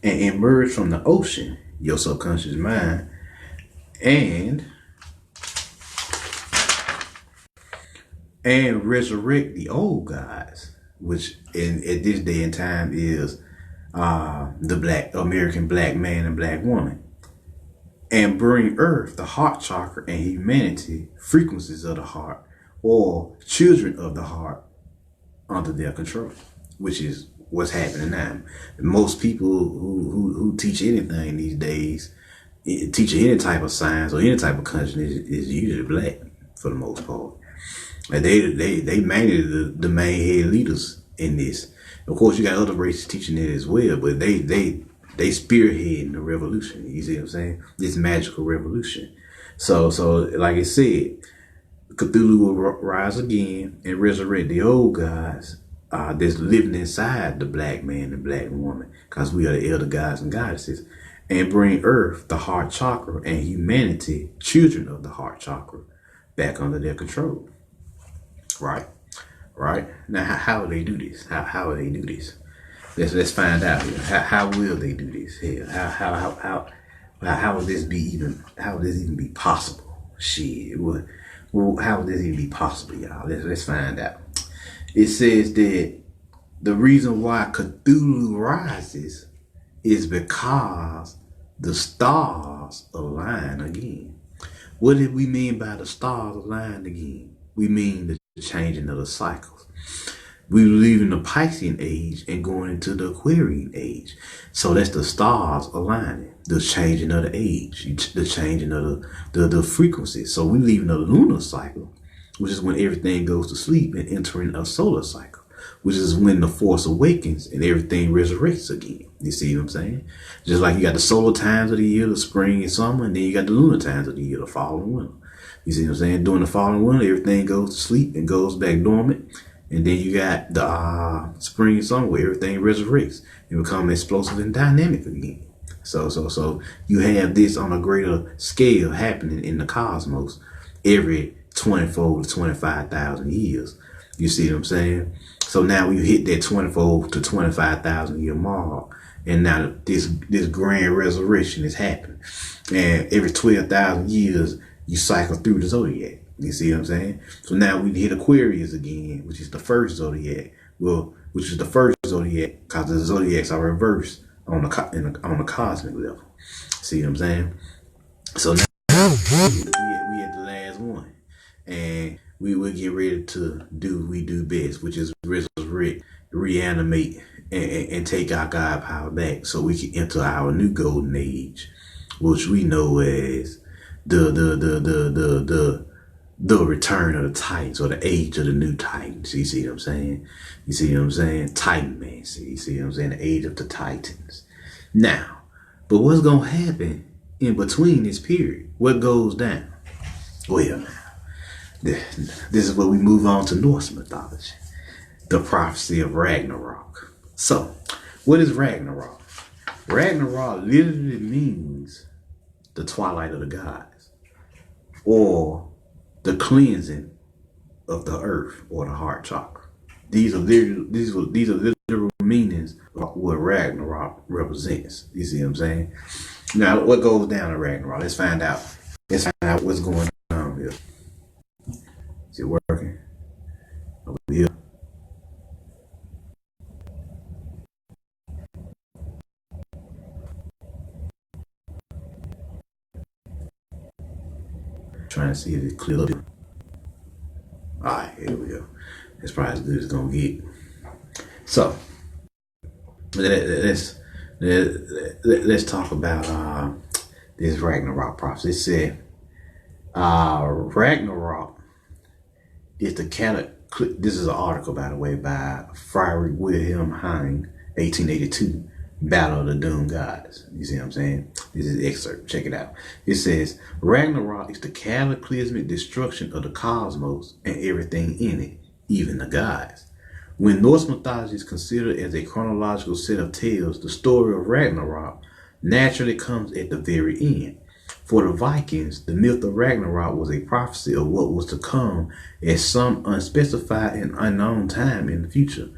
and emerge from the ocean, your subconscious mind, and resurrect the old gods, which at this day and time is the black American black man and black woman, and bring earth, the heart chakra, and humanity, frequencies of the heart, or children of the heart, under their control, which is what's happening now. Most people who teach anything these days, teach any type of science or any type of consciousness, is usually black for the most part. And they mainly the main head leaders in this. Of course, you got other races teaching it as well, but they spearheading the revolution. You see what I'm saying? This magical revolution. So like I said, Cthulhu will rise again and resurrect the old gods that's living inside the black man and black woman, because we are the elder gods and goddesses, and bring earth, the heart chakra, and humanity, children of the heart chakra, back under their control. Right? Now, how will they do this? How will they do this? Let's find out here. How will they do this here? How will this be even? How will this even be possible? Shit. How would this even be possible, y'all? Let's find out. It says that the reason why Cthulhu rises is because the stars align again. What did we mean by the stars align again? We mean the changing of the cycles. We're leaving the Piscean age and going into the Aquarian age. So that's the stars aligning, the changing of the age, the changing of the frequency. So we're leaving the lunar cycle, which is when everything goes to sleep, and entering a solar cycle, which is when the force awakens and everything resurrects again. You see what I'm saying? Just like you got the solar times of the year, the spring and summer, and then you got the lunar times of the year, the fall and winter. You see what I'm saying? During the fall and winter, everything goes to sleep and goes back dormant. And then you got the spring and summer where everything resurrects and become explosive and dynamic again. So you have this on a greater scale happening in the cosmos every 24 to 25,000 years. You see what I'm saying? So now we hit that 24 to 25,000 year mark, and now this grand resurrection is happening. And every 12,000 years, you cycle through the zodiac. You see what I'm saying? So now we hit Aquarius again, which is the first zodiac. Well, which is the first zodiac because the zodiacs are reversed on the cosmic level. See what I'm saying? So now we at the last one, and we will get ready to do what we do best, which is resurrect, reanimate, and take our God power back, so we can enter our new golden age, which we know as the return of the Titans, or the age of the new Titans. You see what I'm saying? You see what I'm saying? Titan man. You see what I'm saying? The age of the Titans. Now, but what's gonna happen in between this period? What goes down? Well, this is where we move on to Norse mythology, the prophecy of Ragnarok. So, what is Ragnarok? Ragnarok literally means the twilight of the gods, or the cleansing of the earth, or the heart chakra. These are literal meanings of what Ragnarok represents. You see what I'm saying? Now, what goes down in Ragnarok? Let's find out. Let's find out what's going on here. Is it working? Over here. Trying to see if it clears up. Alright, here we go. That's probably as good as it's gonna get. So let's talk about this Ragnarok prophecy. It said Ragnarok is this is an article, by the way, by Friedrich Wilhelm Hein, 1882, Battle of the Doomed Gods. You see what I'm saying? This is an excerpt. Check it out. It says, Ragnarok is the cataclysmic destruction of the cosmos and everything in it, even the gods. When Norse mythology is considered as a chronological set of tales, the story of Ragnarok naturally comes at the very end. For the Vikings, the myth of Ragnarok was a prophecy of what was to come at some unspecified and unknown time in the future,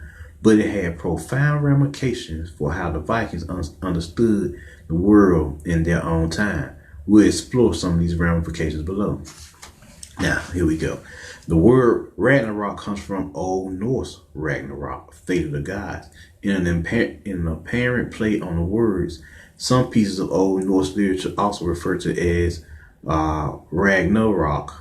but it had profound ramifications for how the Vikings understood the world in their own time. We'll explore some of these ramifications below. Now, here we go. The word Ragnarok comes from Old Norse Ragnarok, fate of the gods. In an apparent play on the words, some pieces of Old Norse literature also refer to as Ragnarok,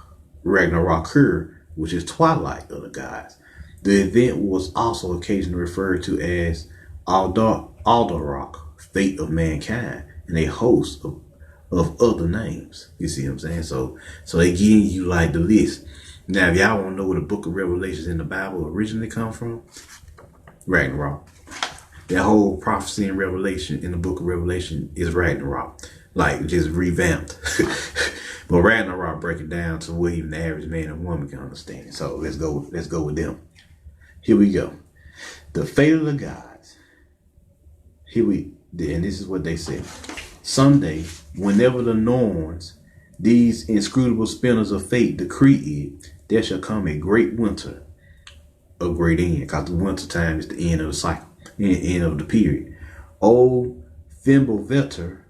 Ragnarokr, which is twilight of the gods. The event was also occasionally referred to as Aldarok, fate of mankind, and a host of other names. You see what I'm saying? So they giving you like the list. Now, if y'all want to know where the book of Revelations in the Bible originally come from, Ragnarok. That whole prophecy and revelation in the book of Revelation is Ragnarok, like just revamped. But Ragnarok break it down to where even the average man and woman can understand it. So let's go with them. Here we go. The fate of the gods. And this is what they said. Someday, whenever the Norns, these inscrutable spinners of fate, decree it, there shall come a great winter, a great end, because the winter time is the end of the cycle, end of the period. Old Fimbulvetr,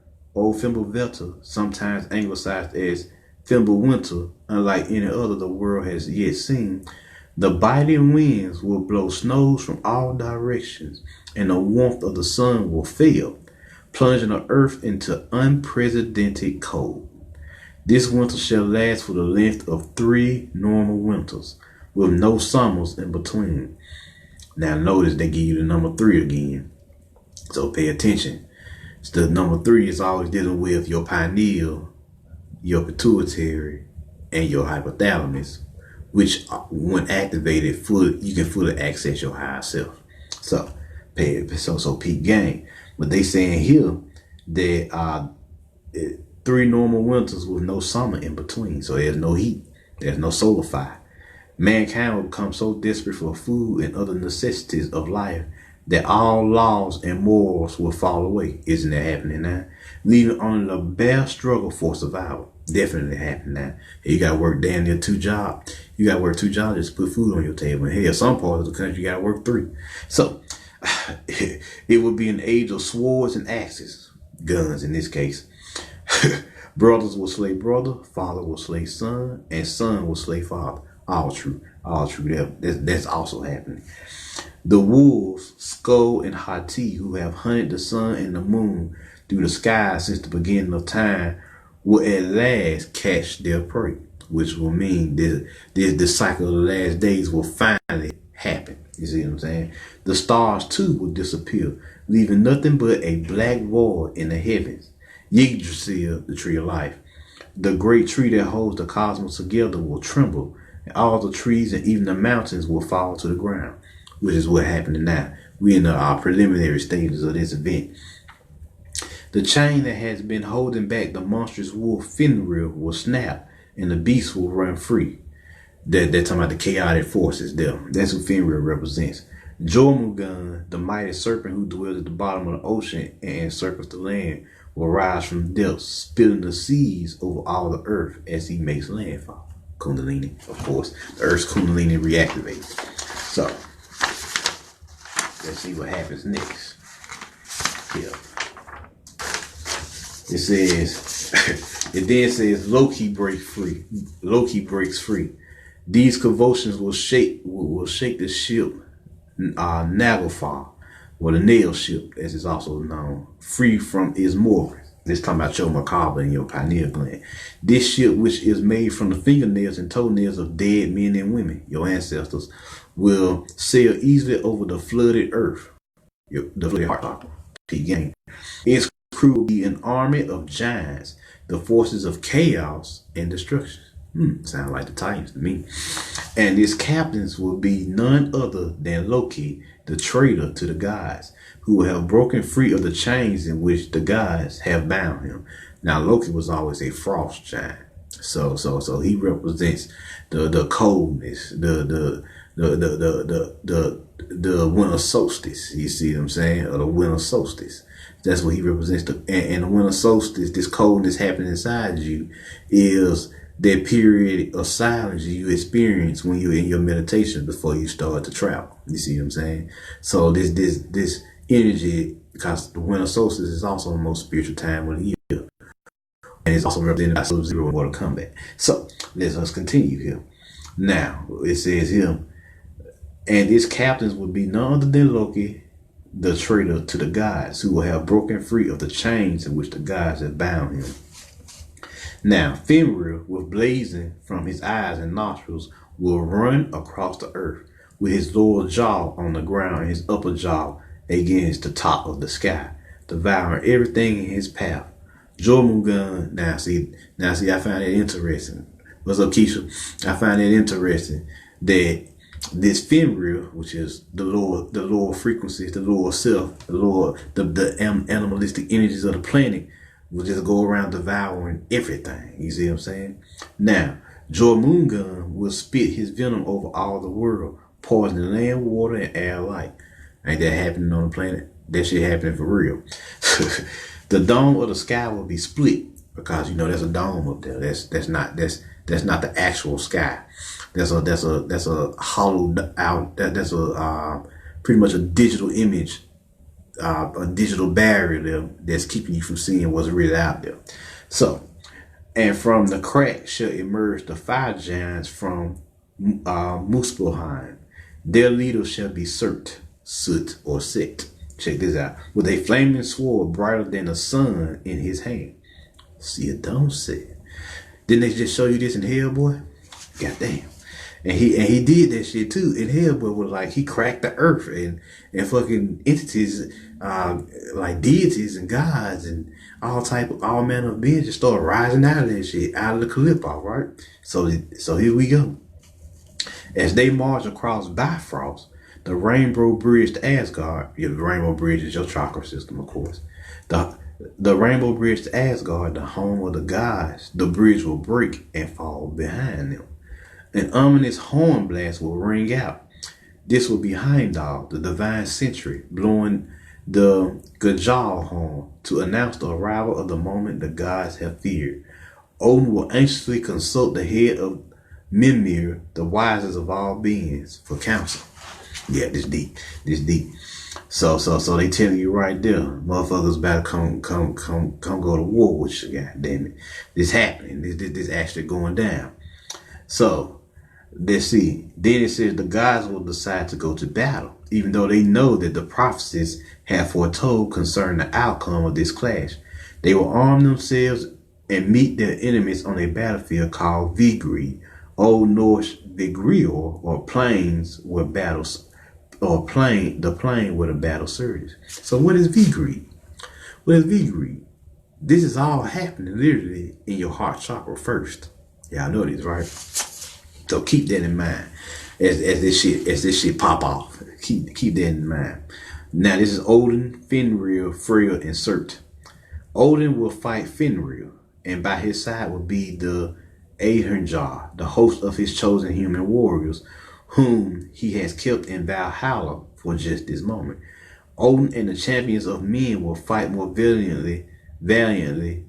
sometimes anglicized as Fimbulwinter, unlike any other the world has yet seen, the biting winds will blow snows from all directions, and the warmth of the sun will fail, plunging the earth into unprecedented cold. This winter shall last for the length of 3 normal winters, with no summers in between. Now notice they give you the number 3 again, so pay attention. The number 3 is always dealing with your pineal, your pituitary, and your hypothalamus, which when activated, you can fully access your higher self. So peak game. But they saying here that 3 normal winters with no summer in between. So there's no heat, there's no solar fire. Mankind will become so desperate for food and other necessities of life that all laws and morals will fall away. Isn't that happening now? Leaving only the bare struggle for survival. Definitely happening now. You gotta work damn near 2 jobs. You gotta work 2 jobs just to put food on your table. And hell, some parts of the country you gotta work 3. So it would be an age of swords and axes, guns in this case. Brothers will slay brother, father will slay son, and son will slay father. All true. All true. That's also happening. The wolves, Skull and Hati, who have hunted the sun and the moon through the sky since the beginning of time, will at last catch their prey, which will mean the cycle of the last days will finally happen. You see what I'm saying? The stars too will disappear, leaving nothing but a black void in the heavens. Yggdrasil, the tree of life, the great tree that holds the cosmos together, will tremble, and all the trees and even the mountains will fall to the ground, which is what happening now. We're in our preliminary stages of this event. The chain that has been holding back the monstrous wolf Fenrir will snap, and the beast will run free. They're talking about the chaotic forces there. That's who Fenrir represents. Jormungand, the mighty serpent who dwells at the bottom of the ocean and encircles the land, will rise from the depths, spilling the seas over all the earth as he makes landfall. Kundalini, of course. The earth's Kundalini reactivates. So, let's see what happens next. Here. It says, it then says Loki breaks free. Loki breaks free. These convulsions will shake the ship Nagelfar, or the nail ship, as it's also known, free from its moorings. This talking about your macabre and your pineal gland. This ship, which is made from the fingernails and toenails of dead men and women, your ancestors, will sail easily over the flooded earth. The flooded heart. Game. Its crew will be an army of giants, the forces of chaos and destruction. Sound like the Titans to me. And its captains will be none other than Loki, the traitor to the gods, who will have broken free of the chains in which the gods have bound him. Now Loki was always a frost giant, so he represents the coldness, the winter solstice. You see what I'm saying? Or the winter solstice. That's what he represents. And the winter solstice, this coldness happening inside you, is that period of silence you experience when you're in your meditation before you start to travel. You see what I'm saying? So this energy, because the winter solstice is also the most spiritual time of the year, and it's also represented by Sub-Zero and Mortal Kombat. So let's continue here. Now it says here, and its captains will be none other than Loki, the traitor to the gods, who will have broken free of the chains in which the gods have bound him. Now, Fenrir, with blazing from his eyes and nostrils, will run across the earth with his lower jaw on the ground and his upper jaw against the top of the sky, devouring everything in his path. Jormungand, now see, I find it interesting. What's up, Keisha? I find it interesting that this Fenrir, which is the lower frequencies, the lower self, the animalistic energies of the planet, will just go around devouring everything. You see what I'm saying? Now, Jormungand will spit his venom over all the world, poisoning land, water, and air alike. Ain't that happening on the planet? That shit happening for real. The dome of the sky will be split because there's a dome up there. That's not the actual sky. That's a hollowed out. That's a pretty much a digital image. A digital barrier there that's keeping you from seeing what's really out there. So, and from the crack shall emerge the fire giants from Muspelheim. Their leader shall be Soot or Set. Check this out. With a flaming sword brighter than the sun in his hand. See, it don't say. Didn't they just show you this in Hellboy? Goddamn. And he did that shit too. In Hellboy was like he cracked the earth and fucking entities like deities and gods and all manner of beings just started rising out of that shit, out of the Calippo, right? So here we go. As they march across Bifrost, the Rainbow Bridge to Asgard. Yeah, the Rainbow Bridge is your chakra system, of course. The Rainbow Bridge to Asgard, the home of the gods, the bridge will break and fall behind them. An ominous horn blast will ring out. This will be Heimdall, the divine sentry, blowing the Gajal horn to announce the arrival of the moment the gods have feared. Odin will anxiously consult the head of Mimir, the wisest of all beings, for counsel. Yeah, this deep. This deep. So they telling you right there, motherfuckers about to come go to war with you. God damn it, this happening. This actually going down. So let's see. Then it says the gods will decide to go to battle, even though they know that the prophecies have foretold concerning the outcome of this clash. They will arm themselves and meet their enemies on a battlefield called Vigri, Old Norse Vigrior, or plains where battles, or the plain where the battle surges. So what is Vigri? What is Vigri? This is all happening literally in your heart chakra first. Y'all know this, right? So keep that in mind as this shit pop off. Keep that in mind. Now this is Odin, Fenrir, Freyr, and Surt. Odin will fight Fenrir, and by his side will be the Ahernjar, the host of his chosen human warriors, whom he has kept in Valhalla for just this moment. Odin and the champions of men will fight more valiantly than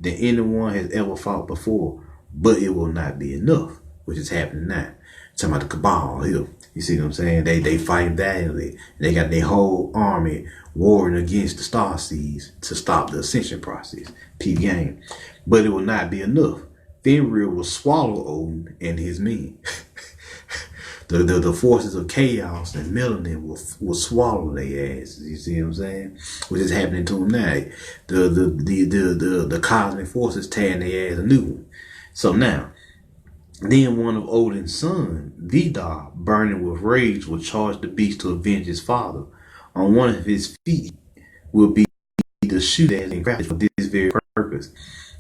anyone has ever fought before, but it will not be enough, which is happening now. Talking about the Cabal here. You see what I'm saying? They fight valiantly. They got their whole army warring against the star seeds to stop the ascension process. Peep game. But it will not be enough. Fenrir will swallow Odin and his men. The forces of chaos and melanin will swallow their asses. You see what I'm saying? Which is happening to them now. The cosmic forces tearing their ass a new one. So now, then one of Odin's sons, Vidar, burning with rage, will charge the beast to avenge his father. On one of his feet will be the shoe that has been crafted for this very purpose.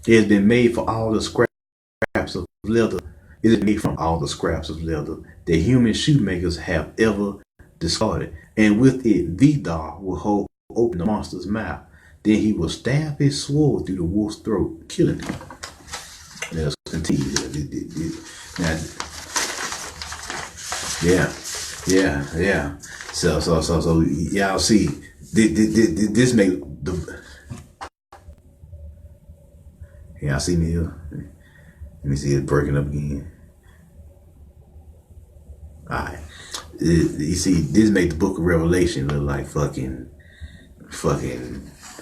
It has been made for all the scraps of leather. It is made from all the scraps of leather that human shoemakers have ever discarded. And with it, Vidar will hold open the monster's mouth. Then he will stab his sword through the wolf's throat, killing him. Let's continue. Now, yeah. So y'all see, this make the. Y'all see me here? Let me see it breaking up again. Alright. You see, this make the book of Revelation look like fucking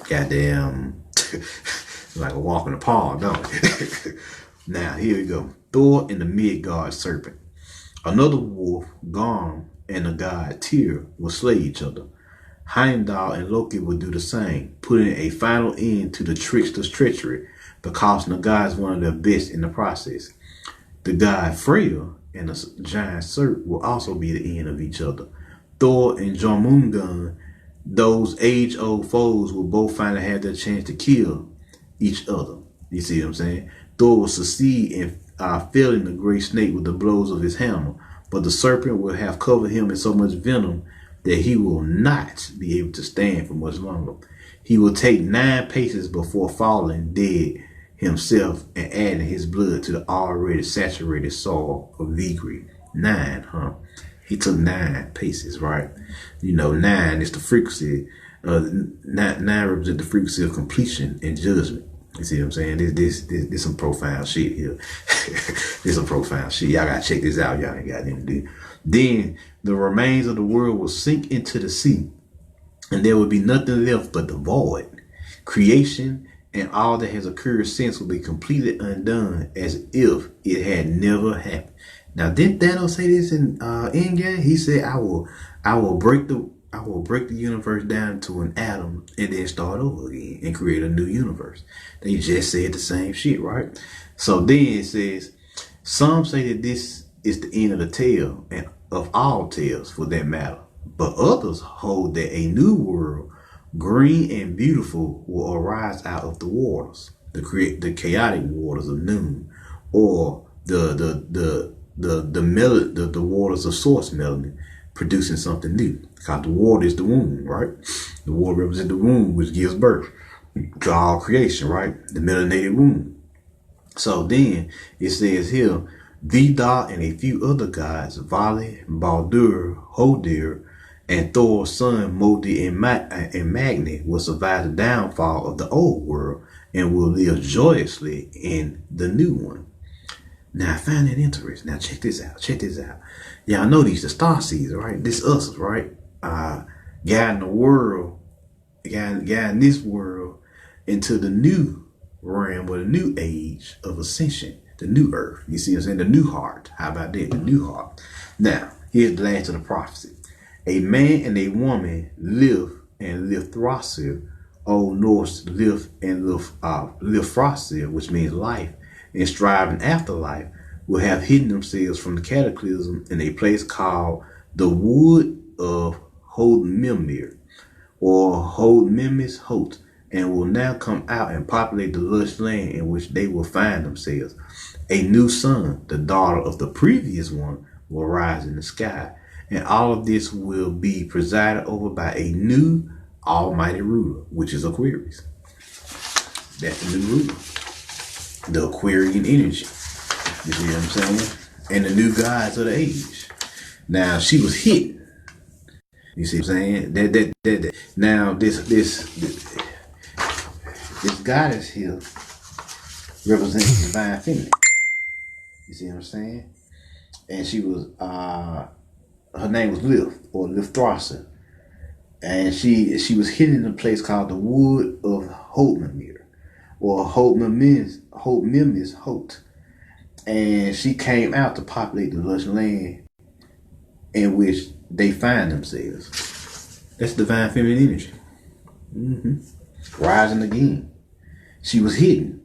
goddamn like a walk in the park, don't it? Now, here we go. Thor and the Midgard serpent. Another wolf, Garm, and the god Tyr will slay each other. Heimdall and Loki will do the same, putting a final end to the trickster's treachery, because the gods one of their best in the process. The god Freya and the giant Surt will also be the end of each other. Thor and Jormungand, those age-old foes, will both finally have their chance to kill each other. You see what I'm saying? Thor will succeed in felling the great snake with the blows of his hammer, but the serpent will have covered him in so much venom that he will not be able to stand for much longer. He will take 9 paces before falling dead himself and adding his blood to the already saturated soil of Vigri. 9, huh? He took 9 paces, right? You know, 9 is the frequency. 9 represents the frequency of completion and judgment. You see what I'm saying? This some profound shit here. This some profound shit. Y'all gotta check this out. Y'all ain't got anything to do. Then the remains of the world will sink into the sea, and there will be nothing left but the void. Creation and all that has occurred since will be completely undone as if it had never happened. Now, didn't Thanos say this in Endgame? He said, I will break the universe down to an atom and then start over again and create a new universe. They just said the same shit, right? So then it says, some say that this is the end of the tale, and of all tales for that matter. But others hold that a new world, green and beautiful, will arise out of the waters, the chaotic waters of noon, or the waters of source melanin, producing something new. Because the water is the womb, right? The water represents the womb, which gives birth to all creation, right? The melanated womb. So then it says here, Vidar and a few other gods, Vali, Baldur, Hodir, and Thor's son Modi and Magni will survive the downfall of the old world and will live joyously in the new one. Now I find that interesting. Now check this out. Check this out. Y'all know these the star seeds, right? This us, right? Guiding the world, guiding this world into the new realm or the new age of ascension, the new earth. You see what I'm saying? The new heart. How about that? The new heart. Now, here's the last of the prophecy. A man and a woman live and live throsir, Old Norse live and live frosir, which means life, and striving after life, will have hidden themselves from the cataclysm in a place called the Wood of Holdmimir, or Holdmimis Hot, and will now come out and populate the lush land in which they will find themselves. A new sun, the daughter of the previous one, will rise in the sky, and all of this will be presided over by a new almighty ruler, which is Aquarius. That's the new ruler, the Aquarian energy. You see what I'm saying? And the new gods of the age. Now she was hidden. You see what I'm saying? That. Now this goddess here represents the divine feminine. You see what I'm saying? And she was her name was Lilith, or Lithrasa. And she was hidden in a place called the Wood of Holdmimir, or Holdmimis Hot. And she came out to populate the lush land in which they find themselves. That's divine feminine energy. Rising again. She was hidden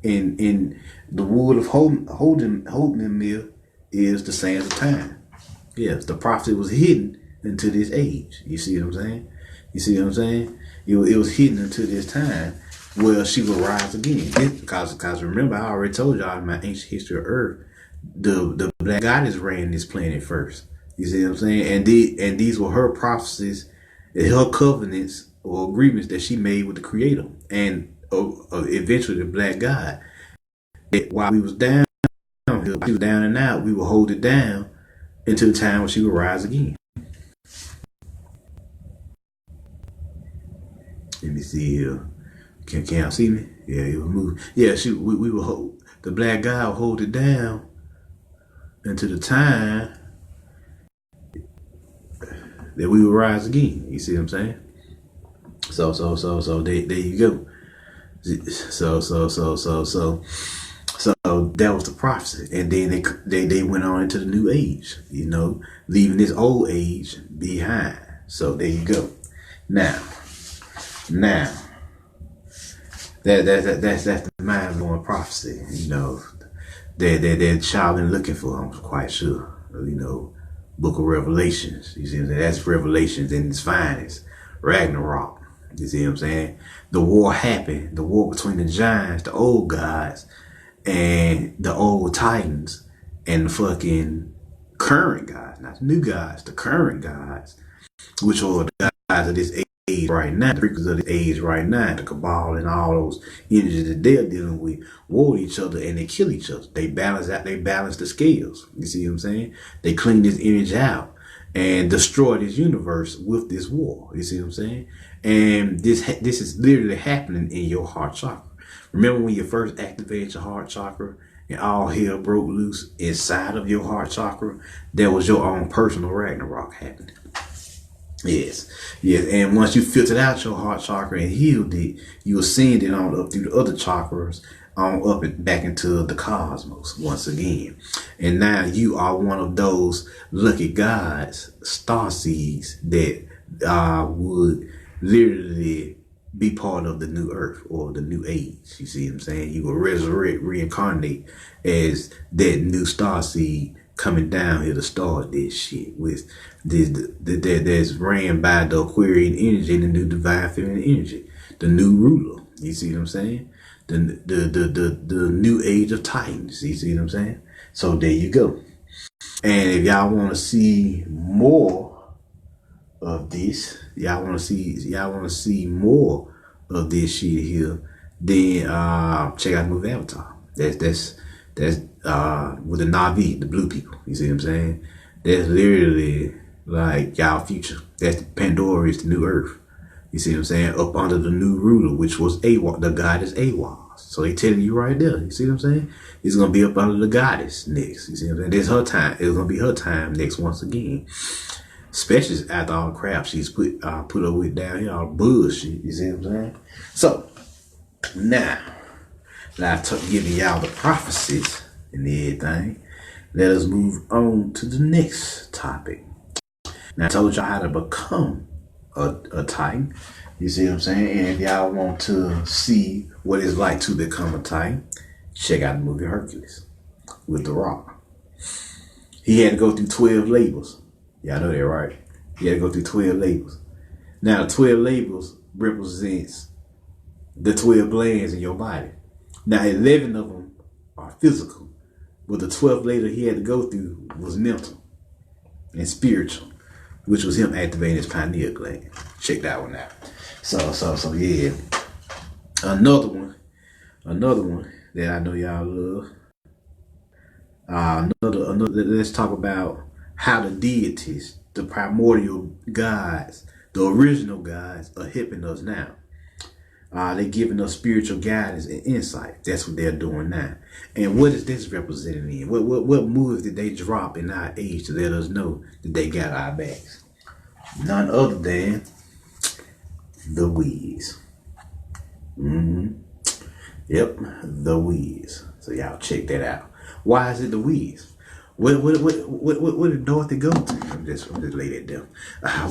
in the Wood of Holdmimir is the sands of time. Yes, the prophecy was hidden into this age. You see what I'm saying? You see what I'm saying? It was hidden into this time where she will rise again. Because remember, I already told y'all in my ancient history of Earth, the black goddess ran this planet first. You see what I'm saying? And these were her prophecies, her covenants or agreements that she made with the Creator, and eventually the black god. That while we was down, she was down and out, we will hold it down until the time when she will rise again. Let me see here. Can y'all see me? Yeah, it will move. Yeah, we will hold, the black guy will hold it down until the time that we will rise again. You see what I'm saying? So there you go. So that was the prophecy, and then they went on into the new age. You know, leaving this old age behind. So there you go. Now. That's the mind-blowing prophecy, you know, that child been looking for, I'm quite sure. You know, Book of Revelations. You see what I'm saying? That's Revelations in its finest. Ragnarok. You see what I'm saying? The war happened. The war between the giants, the old gods, and the old titans, and the fucking current gods, not the new gods, the current gods, which are the gods of this age right now, the freakers of the age right now, the cabal and all those energies that they're dealing with, war each other and they kill each other. They balance out, they balance the scales. You see what I'm saying? They clean this energy out and destroy this universe with this war. You see what I'm saying? And this is literally happening in your heart chakra. Remember when you first activated your heart chakra and all hell broke loose inside of your heart chakra? That was your own personal Ragnarok happening. Yes. And once you filtered out your heart chakra and healed it, you ascend it on up through the other chakras, on up and back into the cosmos once again. And now you are one of those lucky gods, star seeds, that would literally be part of the new earth or the new age. You see what I'm saying? You will resurrect, reincarnate as that new star seed coming down here to start this shit with that's ran by the Aquarian energy and the new divine feminine energy, the new ruler. You see what I'm saying? The new age of Titans. You see what I'm saying? So there you go. And if y'all want to see more of this, y'all want to see more of this shit here, then check out the movie Avatar. That's with the Navi, the blue people. You see what I'm saying? That's literally like y'all future. That's Pandora is the new Earth. You see what I'm saying? Up under the new ruler, which was Awa, the goddess Awa. So they telling you right there. You see what I'm saying? It's gonna be up under the goddess next. You see what I'm saying? This her time. It's gonna be her time next once again. Especially after all the crap she's put up with down here, all the bullshit. You see what I'm saying? So now that I've given y'all the prophecies and everything, let us move on to the next topic. Now I told y'all how to become a Titan. You see what I'm saying? And if y'all want to see what it's like to become a Titan, check out the movie Hercules with The Rock. He had to go through 12 labels. Y'all know that, right? He had to go through 12 labels. Now, the 12 labels represents the 12 glands in your body. Now, 11 of them are physical, but the 12th label he had to go through was mental and spiritual, which was him activating his pineal gland. Check that one out. So yeah. Another one that I know y'all love. Let's talk about how the deities, the primordial gods, the original gods, are helping us now. They're giving us spiritual guidance and insight. That's what they're doing now. And what is this representing in? What moves did they drop in our age to let us know that they got our backs? None other than the Wiz. Yep, the Wiz. So y'all check that out. Why is it the Wiz? What did Dorothy go to? I'm just lay that down.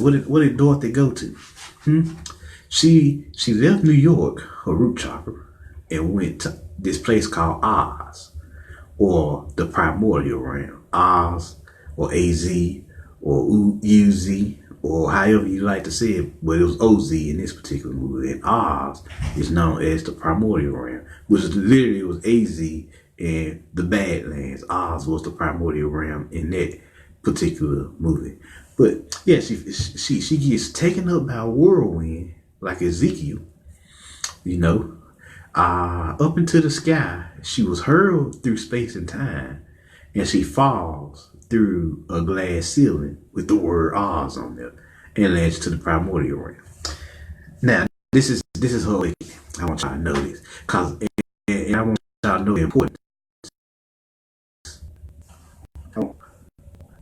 What did Dorothy go to? She left New York, her root chakra, and went to this place called Oz, or the primordial realm. Oz, or AZ, or UZ, or however you like to say it, but it was OZ in this particular movie. And Oz is known as the primordial realm, which literally was AZ and the Badlands. Oz was the primordial realm in that particular movie. But yeah, she gets taken up by a whirlwind like Ezekiel, you know, up into the sky. She was hurled through space and time, and she falls through a glass ceiling with the word Oz on there, and lands to the primordial realm. Now, this is her awakening. I want y'all to know this, and I want y'all to know the importance.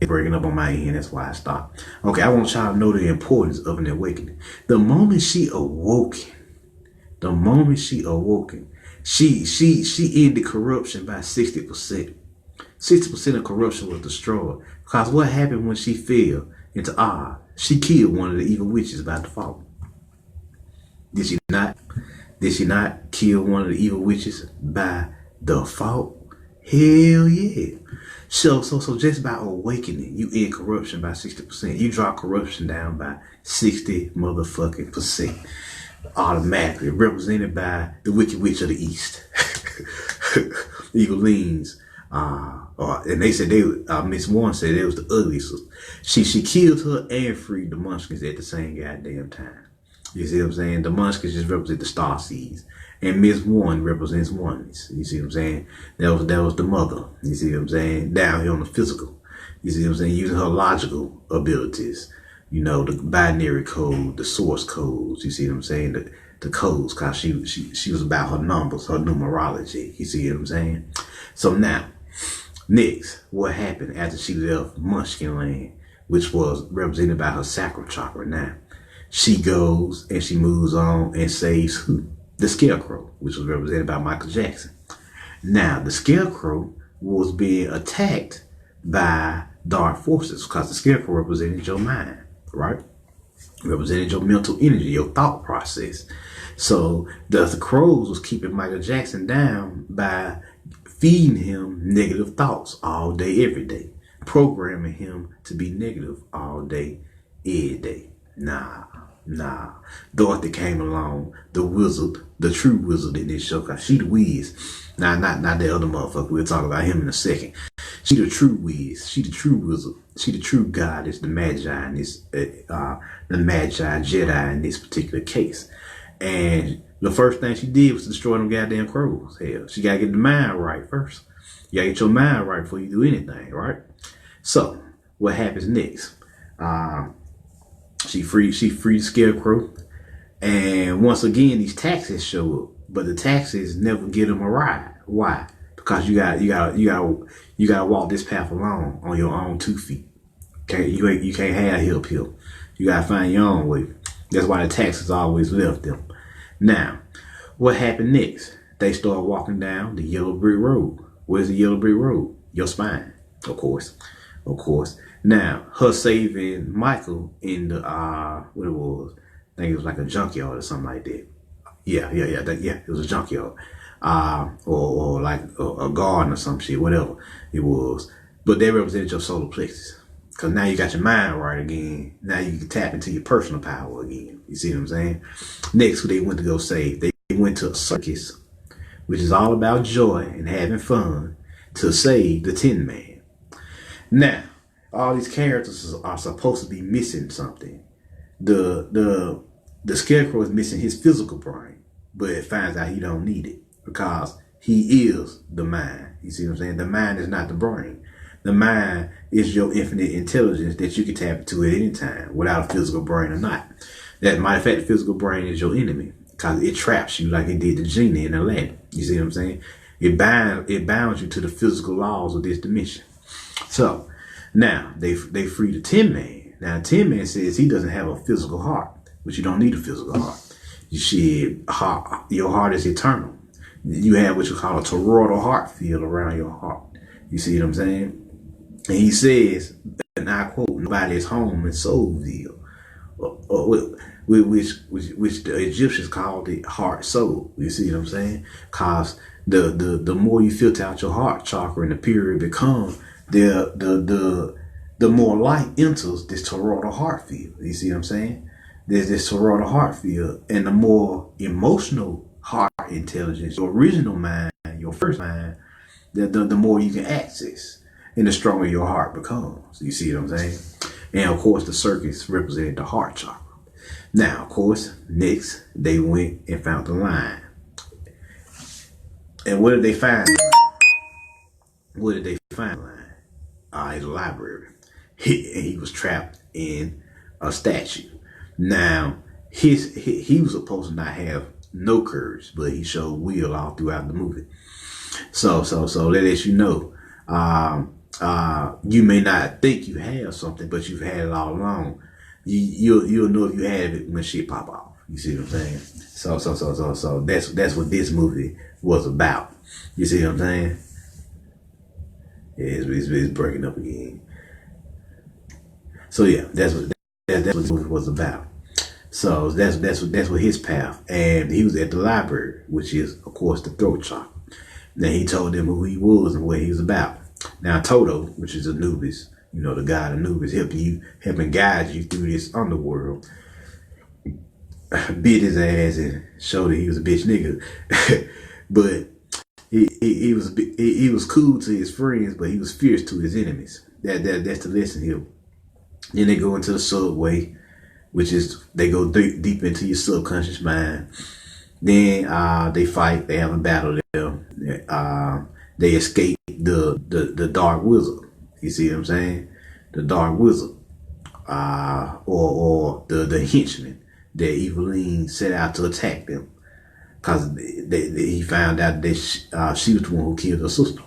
It's breaking up on my end, that's why I stopped. Okay, I want y'all to know the importance of an awakening. The moment she awoken, she ended corruption by 60%. 60% of corruption was destroyed. Because what happened when she fell into Oz? She killed one of the evil witches by default. Did she not? Did she not kill one of the evil witches by default? Hell yeah. So just by awakening, you end corruption by 60%. You drop corruption down by 60 motherfucking percent. Automatically represented by the Wicked Witch of the East. Evelines. And they said Miss Warren said it was the ugliest. She killed her and freed the Munchkins at the same goddamn time. You see what I'm saying? The Munchkins just represent the star seeds, and Miss Warren represents oneness. You see what I'm saying? That was the mother. You see what I'm saying? Down here on the physical. You see what I'm saying? Using her logical abilities. You know, the binary code, the source codes. You see what I'm saying? The codes, cause she was about her numbers, her numerology. You see what I'm saying? So now, next, what happened after she left Munchkin Land, which was represented by her sacral chakra now? She goes and she moves on and saves who? The Scarecrow, which was represented by Michael Jackson. Now, the Scarecrow was being attacked by dark forces because the Scarecrow represented your mind, right? Represented your mental energy, your thought process. So the crows was keeping Michael Jackson down by feeding him negative thoughts all day, every day, programming him to be negative all day, every day. Nah. Dorothy came along, the wizard, the true wizard in this show, cause she the Wiz. Nah, not the other motherfucker. We'll talk about him in a second. She the true Wiz. She the true wizard. She the true goddess, the Magi in this, the Magi Jedi in this particular case. And the first thing she did was destroy them goddamn crows. Hell, she gotta get the mind right first. You gotta get your mind right before you do anything, right? So what happens next? She freed the scarecrow, and once again these taxes show up, but the taxes never get them a ride. Why? Because you gotta walk this path alone on your own 2 feet. You can't have help here. You gotta find your own way. That's why the taxes always left them. Now, what happened next? They start walking down the yellow brick road. Where's the yellow brick road? Your spine, of course. Of course. Now, her saving Michael in the what it was, I think it was like a junkyard or something like that. Yeah, it was a junkyard. Or like a garden or some shit, whatever it was. But they represented your solar plexus. Because now you got your mind right again. Now you can tap into your personal power again. You see what I'm saying? Next, who they went to go save? They went to a circus, which is all about joy and having fun, to save the Tin Man. Now, all these characters are supposed to be missing something. The Scarecrow is missing his physical brain, but it finds out he don't need it because he is the mind. You see what I'm saying? The mind is not the brain. The mind is your infinite intelligence that you can tap into at any time, without a physical brain or not. That matter of fact, the physical brain is your enemy because it traps you like it did the genie in Aladdin. You see what I'm saying? It bounds you to the physical laws of this dimension. So now they free the Tin Man. Now the Tin Man says he doesn't have a physical heart, but you don't need a physical heart. Your heart is eternal. You have what you call a toroidal heart field around your heart. You see what I'm saying? And he says, and I quote, "Nobody is home in Soulville," which the Egyptians called it heart soul. You see what I'm saying? Cause the more you filter out your heart chakra and the purer it becomes, the more light enters this toroidal heart field. You see what I'm saying? There's this toroidal heart field, and the more emotional heart intelligence, your original mind, your first mind, the more you can access, and the stronger your heart becomes. You see what I'm saying? And of course, the circus represented the heart chakra. Now, of course, next they went and found the lion. And what did they find? What did they find? In the library. He was trapped in a statue. Now, he was supposed to not have no courage, but he showed will all throughout the movie. So that lets you know, you may not think you have something, but you've had it all along. You'll know if you have it when shit pop off. You see what I'm saying? So that's what this movie was about. You see what I'm saying? It's breaking up again. So yeah, that's what this movie was about. So that's what his path, and he was at the library, which is of course the throat chakra. Now he told them who he was and what he was about. Now Toto, which is Anubis, the god Anubis, helping guide you through this underworld, bit his ass and showed that he was a bitch nigga. But he was cool to his friends, but he was fierce to his enemies. That's the lesson here. Then they go into the subway, which is they go deep into your subconscious mind. Then they fight. They have a battle there. They escape the dark wizard. You see what I'm saying? The dark wizard, or the henchman that Eveline set out to attack them, because he found out that she was the one who killed her sister.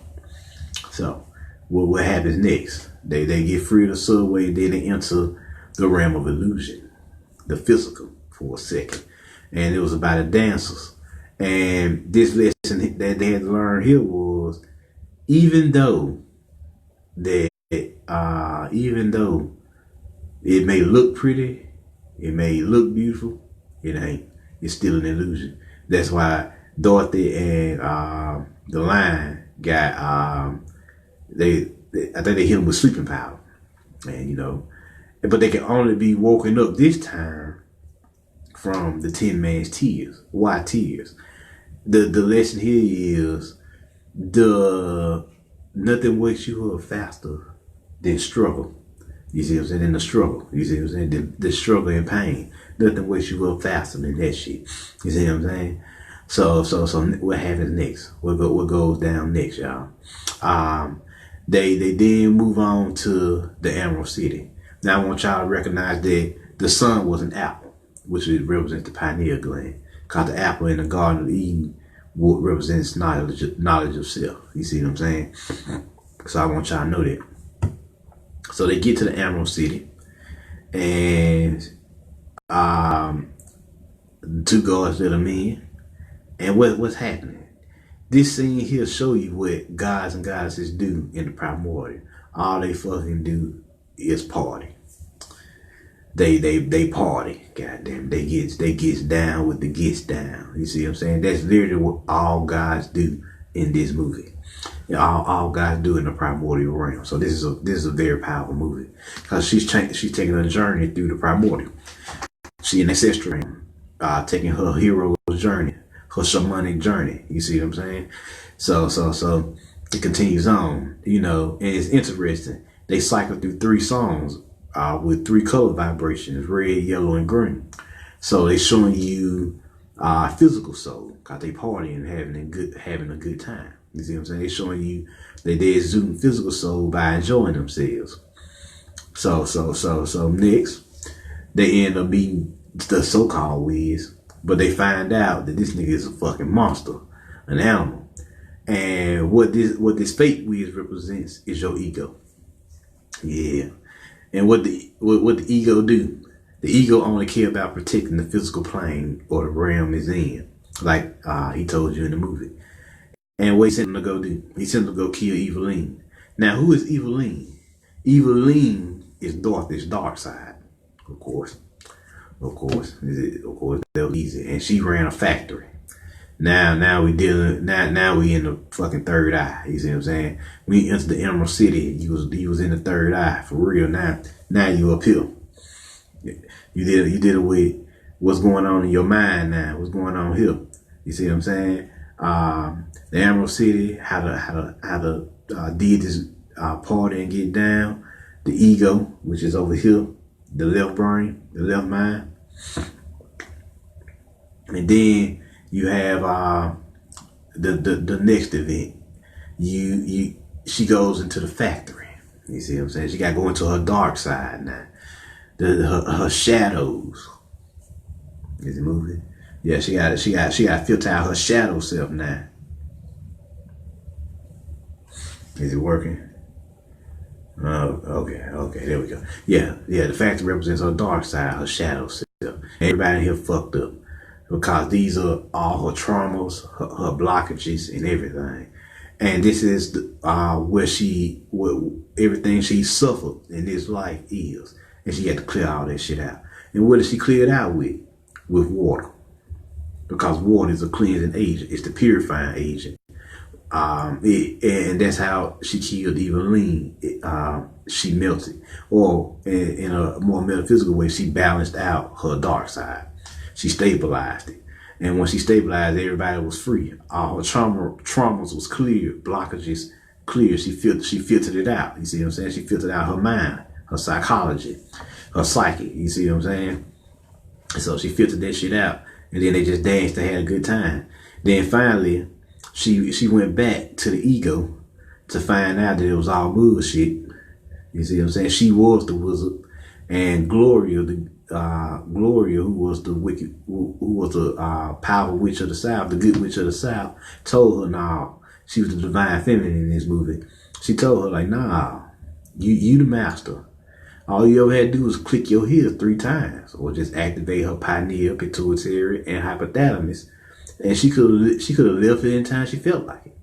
So what happens next? They get free of the subway, then they enter the realm of illusion, the physical, for a second. And it was about the dancers. And this lesson that they had to learn here was, even though it may look pretty, it may look beautiful, it ain't. It's still an illusion. That's why Dorothy and the lion got I think they hit him with sleeping powder, and but they can only be woken up this time from the Tin Man's tears. Why tears? The lesson here is nothing wakes you up faster than struggle. You see what I'm saying? In the struggle. You see what I'm saying? The struggle and pain. Nothing wakes you up faster than that shit. You see what I'm saying? So what happens next? What goes down next, y'all? Um, they then move on to the Emerald City. Now I want y'all to recognize that the sun was an apple, which represents the pineal gland. Cause the apple in the Garden of Eden represents knowledge of self. You see what I'm saying? So I want y'all to know that. So they get to the Emerald City, and two gods that are men. And what's happening? This scene here show you what gods and goddesses do in the primordial. All they fucking do is party. They party. Goddamn, they gets down with the gets down. You see what I'm saying? That's literally what all gods do in this movie. All guys do in the primordial realm. So this is a very powerful movie because she's taking a journey through the primordial. She an ancestral realm, taking her hero's journey, her shamanic journey. You see what I'm saying? So it continues on, and it's interesting. They cycle through 3 songs with 3 color vibrations: red, yellow, and green. So they showing you physical soul because they partying and having a good time. You see what I'm saying? They're showing you that they're exuding physical soul by enjoying themselves. So next, they end up being the so-called Wiz, but they find out that this nigga is a fucking monster, an animal. And what this fake Wiz represents is your ego. Yeah. And what the ego do? The ego only care about protecting the physical plane or the realm is in, like he told you in the movie. And what he sent him to go do? He sent him to go kill Eveline. Now, who is Eveline? Eveline is Dorothy's dark side, of course. Of course, that was easy. And she ran a factory. Now we in the fucking third eye. You see what I'm saying? When you entered the Emerald City, you was in the third eye for real. Now you up here. You did it with what's going on in your mind now. What's going on here? You see what I'm saying? The Emerald City, how to deities party and get down. The ego, which is over here, the left brain, the left mind, and then you have the next event. She goes into the factory. You see what I'm saying? She got to go into her dark side now. Her shadows. Is it moving? Yeah, she got to filter out her shadow self now. Is it working? Okay, there we go. Yeah, the factory represents her dark side, her shadow self. Everybody here fucked up because these are all her traumas, her blockages, and everything. And this is where everything she suffered in this life is, and she had to clear all that shit out. And what did she clear it out with? With water, because water is a cleansing agent. It's the purifying agent. And that's how she killed Eveline. She melted, or in a more metaphysical way, she balanced out her dark side. She stabilized it, and when she stabilized, everybody was free. All her traumas was clear, blockages clear. She filtered it out. You see what I'm saying? She filtered out her mind, her psychology, her psyche. You see what I'm saying? So she filtered that shit out, and then they just danced and had a good time. Then finally, she went back to the ego to find out that it was all bullshit. You see what I'm saying? She was the wizard, and Gloria, who was the wicked, who was the powerful witch of the South, the good witch of the South, told her, nah, she was the divine feminine in this movie. She told her, like, nah, you the master. All you ever had to do was click your heels 3 times, or just activate her pineal, pituitary, and hypothalamus, and she could have left it anytime she felt like it.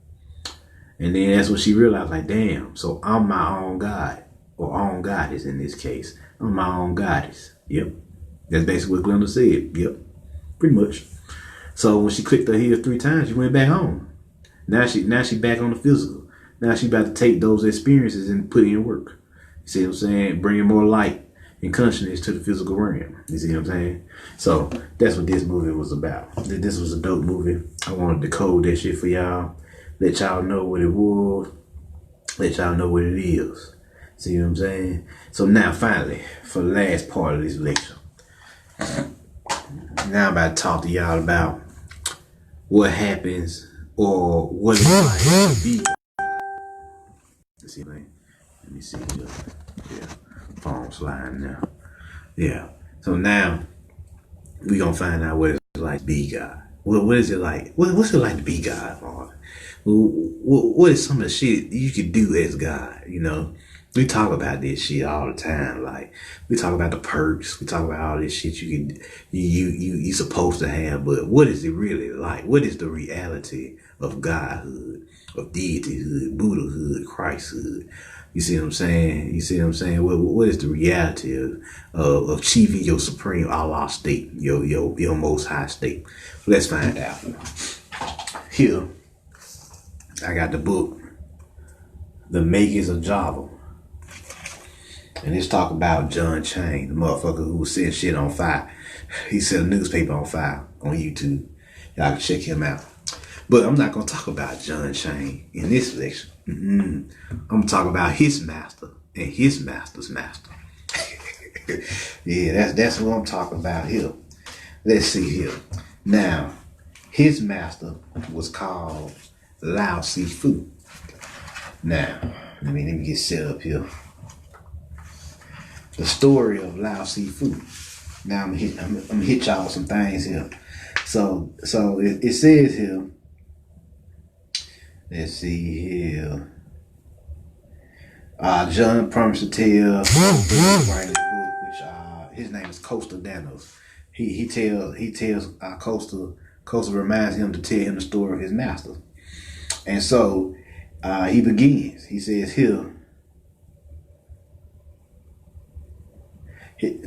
And then that's when she realized, like, damn, so I'm my own god, or own goddess in this case. I'm my own goddess. Yep, that's basically what Glenda said. Yep, pretty much. So when she clicked her heels 3 times, she went back home. Now she back on the physical. Now she about to take those experiences and put in work. You see what I'm saying? Bringing more light and consciousness to the physical realm. You see what I'm saying? So that's what this movie was about. This was a dope movie. I wanted to code that shit for y'all. Let y'all know what it was. Let y'all know what it is. See what I'm saying? So now finally, for the last part of this lecture, now I'm about to talk to y'all about what happens or what it's like to be. Let's see, let me see. Yeah, phone sliding now. Yeah. So now we gonna find out what it's like to be God. What is it like? What's it like to be God, Father? What is some of the shit you could do as God? You know, we talk about this shit all the time. Like we talk about the perks, we talk about all this shit you supposed to have. But what is it really like? What is the reality of Godhood, of deityhood, Buddhahood, Christhood? You see what I'm saying? You see what I'm saying? What is the reality of achieving your supreme Allah state, your most high state? Let's find out. Here, I got the book, The Makers of Java. And it's talk about John Chain, the motherfucker who was setting shit on fire. He set a newspaper on fire on YouTube. Y'all can check him out. But I'm not going to talk about John Chain in this section. I'm going to talk about his master and his master's master. Yeah, that's what I'm talking about here. Let's see here. Now, his master was called Lao Sifu. Now, let me get set up here. The story of Lao Sifu. Now, I'm gonna hit y'all some things here. So it says here. Let's see here. John promised to tell writing the book, which his name is Costa Danos. He tells Costa reminds him to tell him the story of his master. And so he begins. He says here,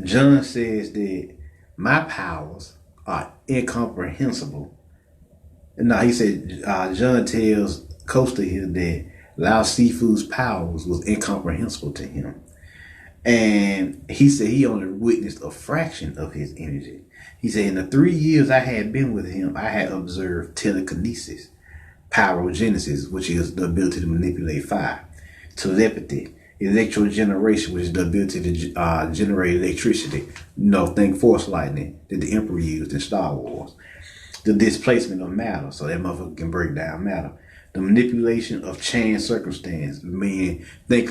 John says that my powers are incomprehensible. No, he said, John tells Costa here that Lao Sifu's powers was incomprehensible to him. And he said he only witnessed a fraction of his energy. He said, in the 3 years I had been with him, I had observed telekinesis, pyrogenesis, which is the ability to manipulate fire, telepathy, electrogeneration, which is the ability to generate electricity. You know, think force lightning that the Emperor used in Star Wars. The displacement of matter, so that motherfucker can break down matter. The manipulation of chance circumstance, meaning think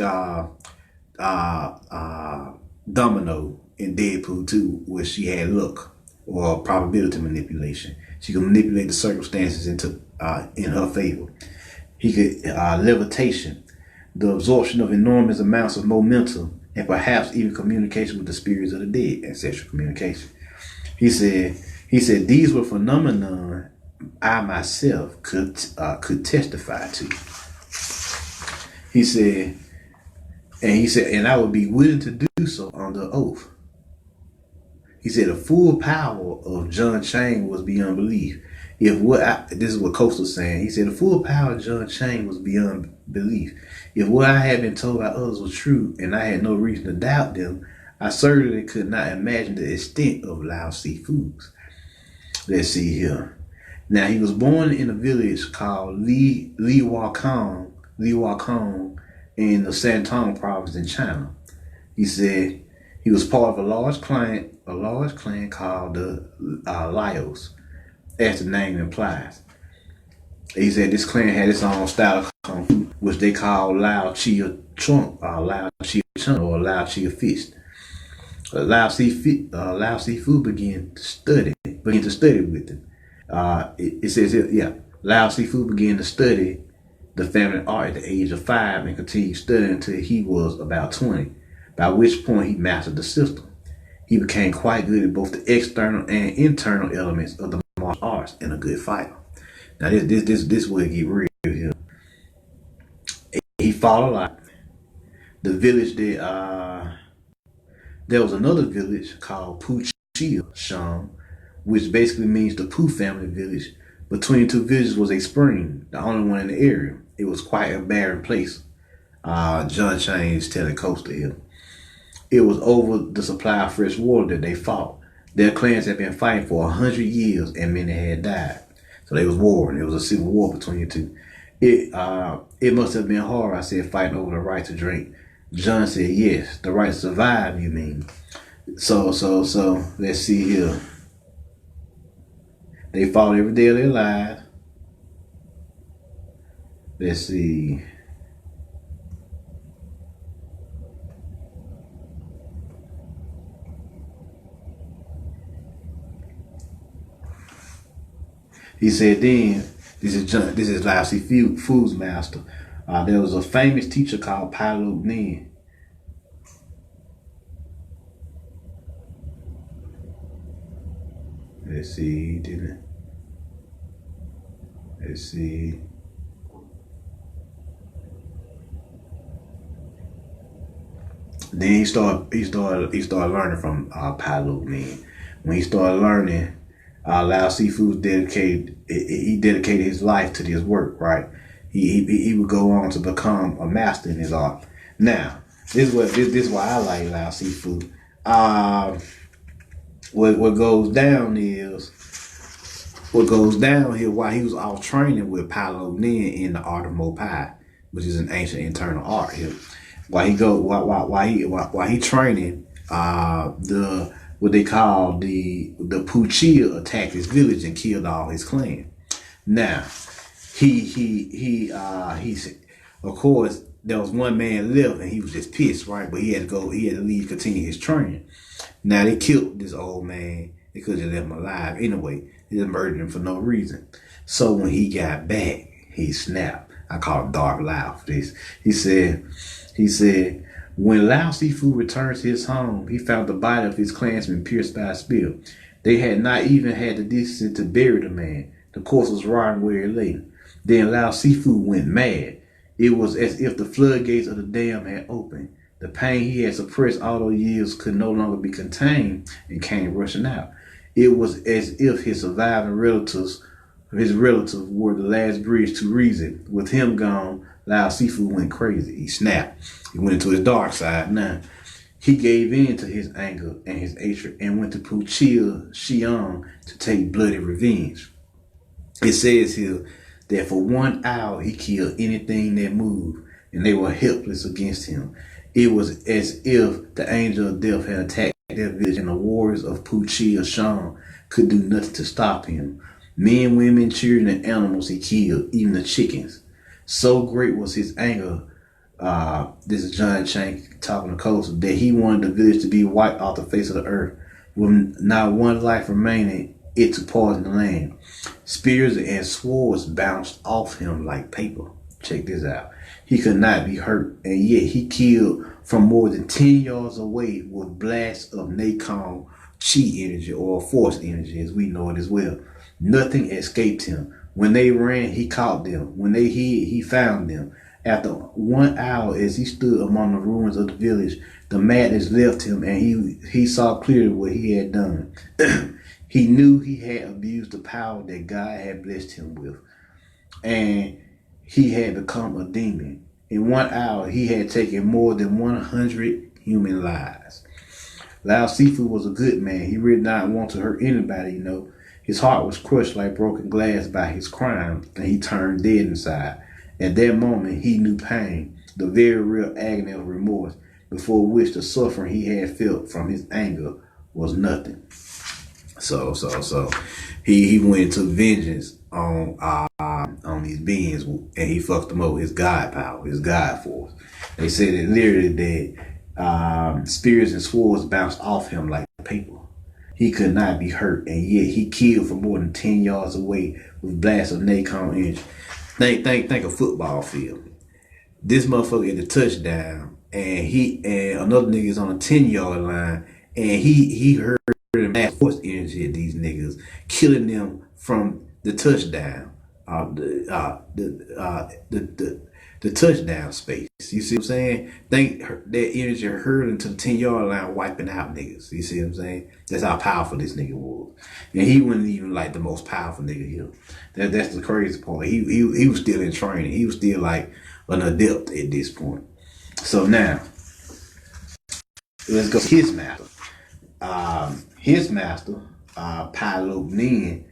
Domino in Deadpool 2, where she had luck or probability manipulation. She could manipulate the circumstances into in her favor. He could levitation, the absorption of enormous amounts of momentum, and perhaps even communication with the spirits of the dead, ancestral communication. He said these were phenomena I myself could testify to. He said, and I would be willing to do so under oath. He said the full power of John Chain was beyond belief. This is what Coastal's saying. He said the full power of John Chain was beyond belief. If what I had been told by others was true, and I had no reason to doubt them, I certainly could not imagine the extent of Lao Sifu's. Let's see here. Now, he was born in a village called Li Wakong in the Santong province in China. He said he was part of a large clan called the Laos, as the name implies. He said this clan had its own style of kung fu, which they call Lao Chia Trunk, Lao Chia Chun, or Lao Chia Fist. Lao Sifu began to study with him. It says here, yeah, Lao Sifu began to study the family art at the age of 5 and continued studying until he was about 20, by which point he mastered the system. He became quite good at both the external and internal elements of the martial arts and a good fighter. Now this will get real here. He fought a lot. The village that there was another village called Puchia Sham, which basically means the Pooh family village. Between two villages was a spring, the only one in the area. It was quite a barren place. John Chain's telling Costa here. It was over the supply of fresh water that they fought. Their clans had been fighting for 100 years and many had died. So they was warring. It was a civil war between the two. It must have been hard, I said, fighting over the right to drink. John said, yes, the right to survive, you mean. So let's see here. They fought every day of their lives. Let's see. He said then, this is Lao Tzu Fu's master. There was a famous teacher called Palo Nin. Let's see, didn't. Let's see. Then he started learning from Palo Nin. When he started learning, Lao Sifu dedicated his life to this work, right? He would go on to become a master in his art. Now, this is why I like Lao Sifu. What goes down here while he was off training with Palo Nin in the art of Mopai, which is an ancient internal art here. While he training, the what they call the Puchia attacked his village and killed all his clan. Now, he of course there was one man left and he was just pissed, right? But he had to leave, continue his training. Now they killed this old man. They could have left him alive anyway. They just murdered him for no reason. So when he got back, he snapped. I call it Dark Lao for this. He said, when Lao Sifu returned to his home, he found the body of his clansman pierced by a spear. They had not even had the decency to bury the man. The corpse was rotting where it lay. Then Lao Sifu went mad. It was as if the floodgates of the dam had opened. The pain he had suppressed all those years could no longer be contained and came rushing out. It was as if his surviving relatives were the last bridge to reason. With him gone, Lao Sifu went crazy. He snapped. He went into his dark side. Now, he gave in to his anger and his hatred and went to Puchia Xi'an to take bloody revenge. It says here that for 1 hour he killed anything that moved, and they were helpless against him. It was as if the angel of death had attacked their village, and the warriors of Puchia Xi'an could do nothing to stop him. Men, women, children, and animals he killed, even the chickens. So great was his anger, this is John Chang talking to Coastal, that he wanted the village to be wiped off the face of the earth, with not one life remaining, it to poison the land. Spears and swords bounced off him like paper. Check this out. He could not be hurt, and yet he killed from more than 10 yards away with blasts of Nakon chi energy, or force energy as we know it as well. Nothing escaped him. When they ran, he caught them. When they hid, he found them. After 1 hour, as he stood among the ruins of the village, the madness left him, and he saw clearly what he had done. He knew he had abused the power that God had blessed him with, and he had become a demon. In 1 hour, he had taken more than 100 human lives. Lao Sifu was a good man. He really did not want to hurt anybody, His heart was crushed like broken glass by his crime, and he turned dead inside. At that moment, he knew pain, the very real agony of remorse, before which the suffering he had felt from his anger was nothing. So he went into vengeance on these beings, and he fucked them over. His God power, his God force. They said that literally that spears and swords bounced off him like paper. He could not be hurt, and yet he killed from more than 10 yards away with blasts of Nakon energy. Think a football field. This motherfucker at the touchdown, and another nigga is on a 10-yard line, and he heard the mass force energy at these niggas, killing them from the touchdown, the touchdown space. You see what I'm saying? Think that energy hurling to the 10-yard line, wiping out niggas. You see what I'm saying? That's how powerful this nigga was. And he wasn't even like the most powerful nigga here. That's the crazy part. He was still in training. He was still like an adept at this point. So now, let's go to his master. His master, Palo Nin,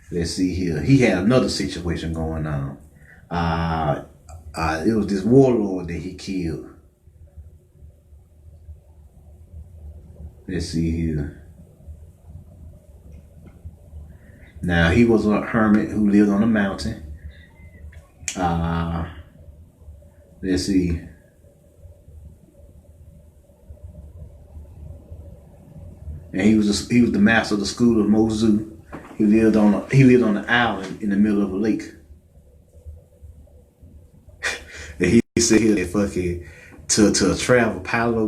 let's see here. He had another situation going on. It was this warlord that he killed. Let's see here. Now, he was a hermit who lived on a mountain. Uh, let's see. And he was the master of the school of Mozu. He lived on an island in the middle of a lake. And he said here that fucking to travel, Palo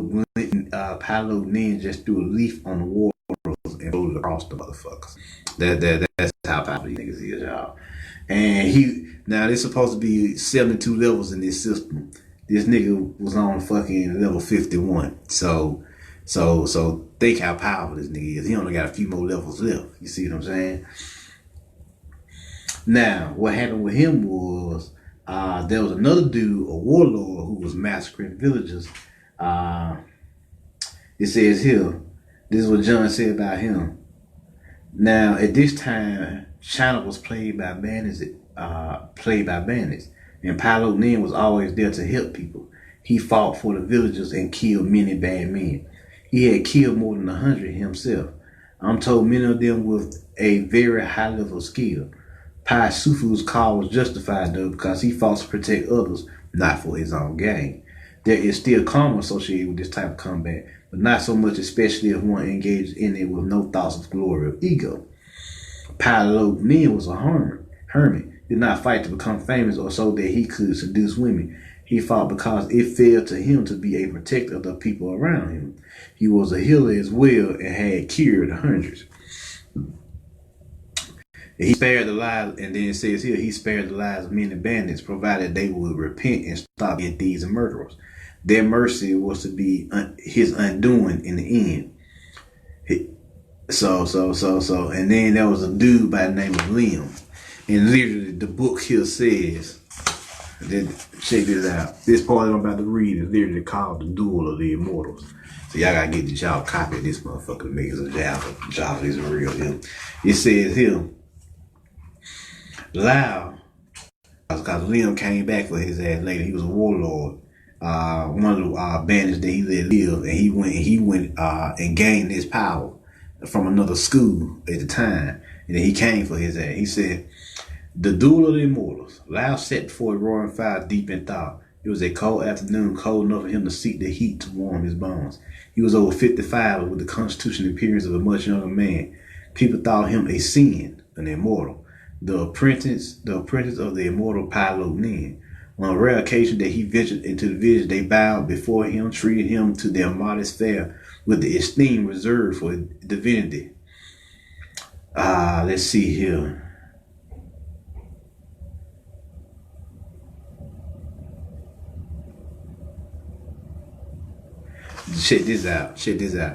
Nin just threw a leaf on the water and rolled it across the motherfuckers. That's how powerful these niggas is, y'all. And now there's supposed to be 72 levels in this system. This nigga was on fucking level 51. So think how powerful this nigga is. He only got a few more levels left. You see what I'm saying? Now, what happened with him was there was another dude, a warlord, who was massacring villagers. It says here, this is what John said about him. Now, at this time, China was plagued by bandits, and Palo Nin was always there to help people. He fought for the villagers and killed many bad men. He had killed more than 100 himself. I'm told many of them with a very high level of skill. Pai Sufu's call was justified though because he fought to protect others, not for his own gain. There is still karma associated with this type of combat, but not so much, especially if one engaged in it with no thoughts of glory or ego. Palo Nin was a hermit, did not fight to become famous or so that he could seduce women. He fought because it fell to him to be a protector of the people around him. He was a healer as well and had cured hundreds. He spared the lives, and then it says here, he spared the lives of many bandits, provided they would repent and stop being thieves and murderers. Their mercy was to be his undoing in the end. And then there was a dude by the name of Liam. And literally, the book here says, check this out. This part I'm about to read is literally called The Duel of the Immortals. So y'all gotta get y'all copy of this motherfucker to make it a Java is real here. It says here, Lao, because Liam came back for his ass later. He was a warlord, one of the bandits that he let live, and he went and gained his power from another school at the time, and then he came for his ass. He said, "The Duel of the Immortals." Lao sat before a roaring fire, deep in thought. It was a cold afternoon, cold enough for him to seek the heat to warm his bones. He was over 55, with the constitution and appearance of a much younger man. People thought him a sin, an immortal. The apprentice of the immortal Palo Nin. On a rare occasion that he ventured into the village, they bowed before him, treated him to their modest fare with the esteem reserved for divinity. Let's see here. Check this out.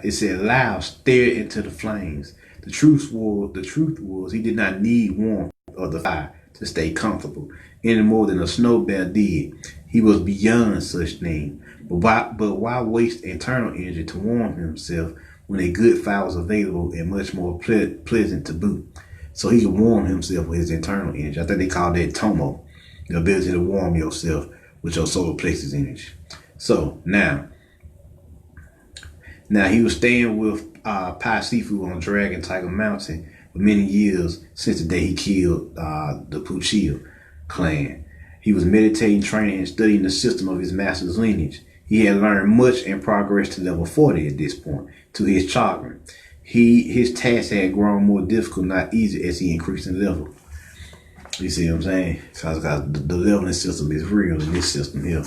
It said, Lao stared into the flames. The truth was he did not need warmth of the fire to stay comfortable any more than a snow bear did. He was beyond such thing. But why waste internal energy to warm himself when a good fire was available and much more pleasant to boot? So he could warm himself with his internal energy. I think they call that tomo, the ability to warm yourself with your solar plexus energy. So now he was staying with Pai Sifu on Dragon Tiger Mountain for many years since the day he killed the Puchil clan. He was meditating, training, and studying the system of his master's lineage. He had learned much and progressed to level 40 at this point, to his chagrin. His task had grown more difficult, not easy, as he increased in level. You see what I'm saying? Because the leveling system is real in this system here.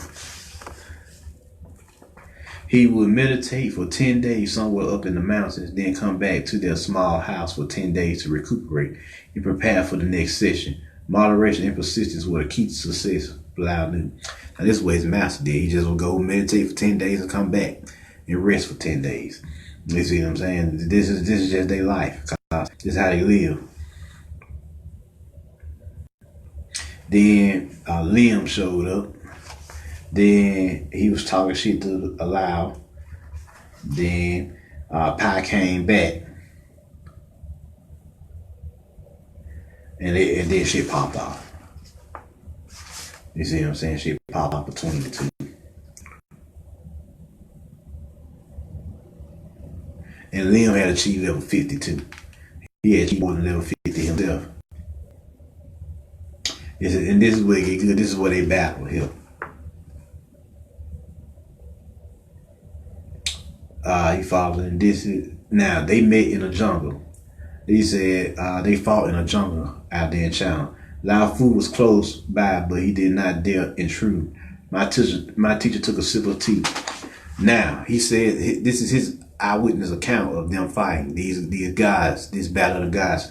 He would meditate for 10 days somewhere up in the mountains, then come back to their small house for 10 days to recuperate and prepare for the next session. Moderation and persistence were the key to success, Lao knew. Now this is what his master did. He just would go meditate for 10 days and come back and rest for 10 days. You see what I'm saying? This is just their life. This is how they live. Then Liam showed up. Then he was talking shit to Lao. Then Pai came back. And then shit popped off. You see what I'm saying? Shit popped off between the two. And Liam had achieved level 52. He had achieved more than level 50 himself. And this is where it get good. This is where they battle here. You following? This is now they met in a jungle. They said they fought in a jungle out there in China. Lao Fu was close by, but he did not dare intrude. My teacher took a sip of tea. Now he said this is his eyewitness account of them fighting. These guys, this battle of the gods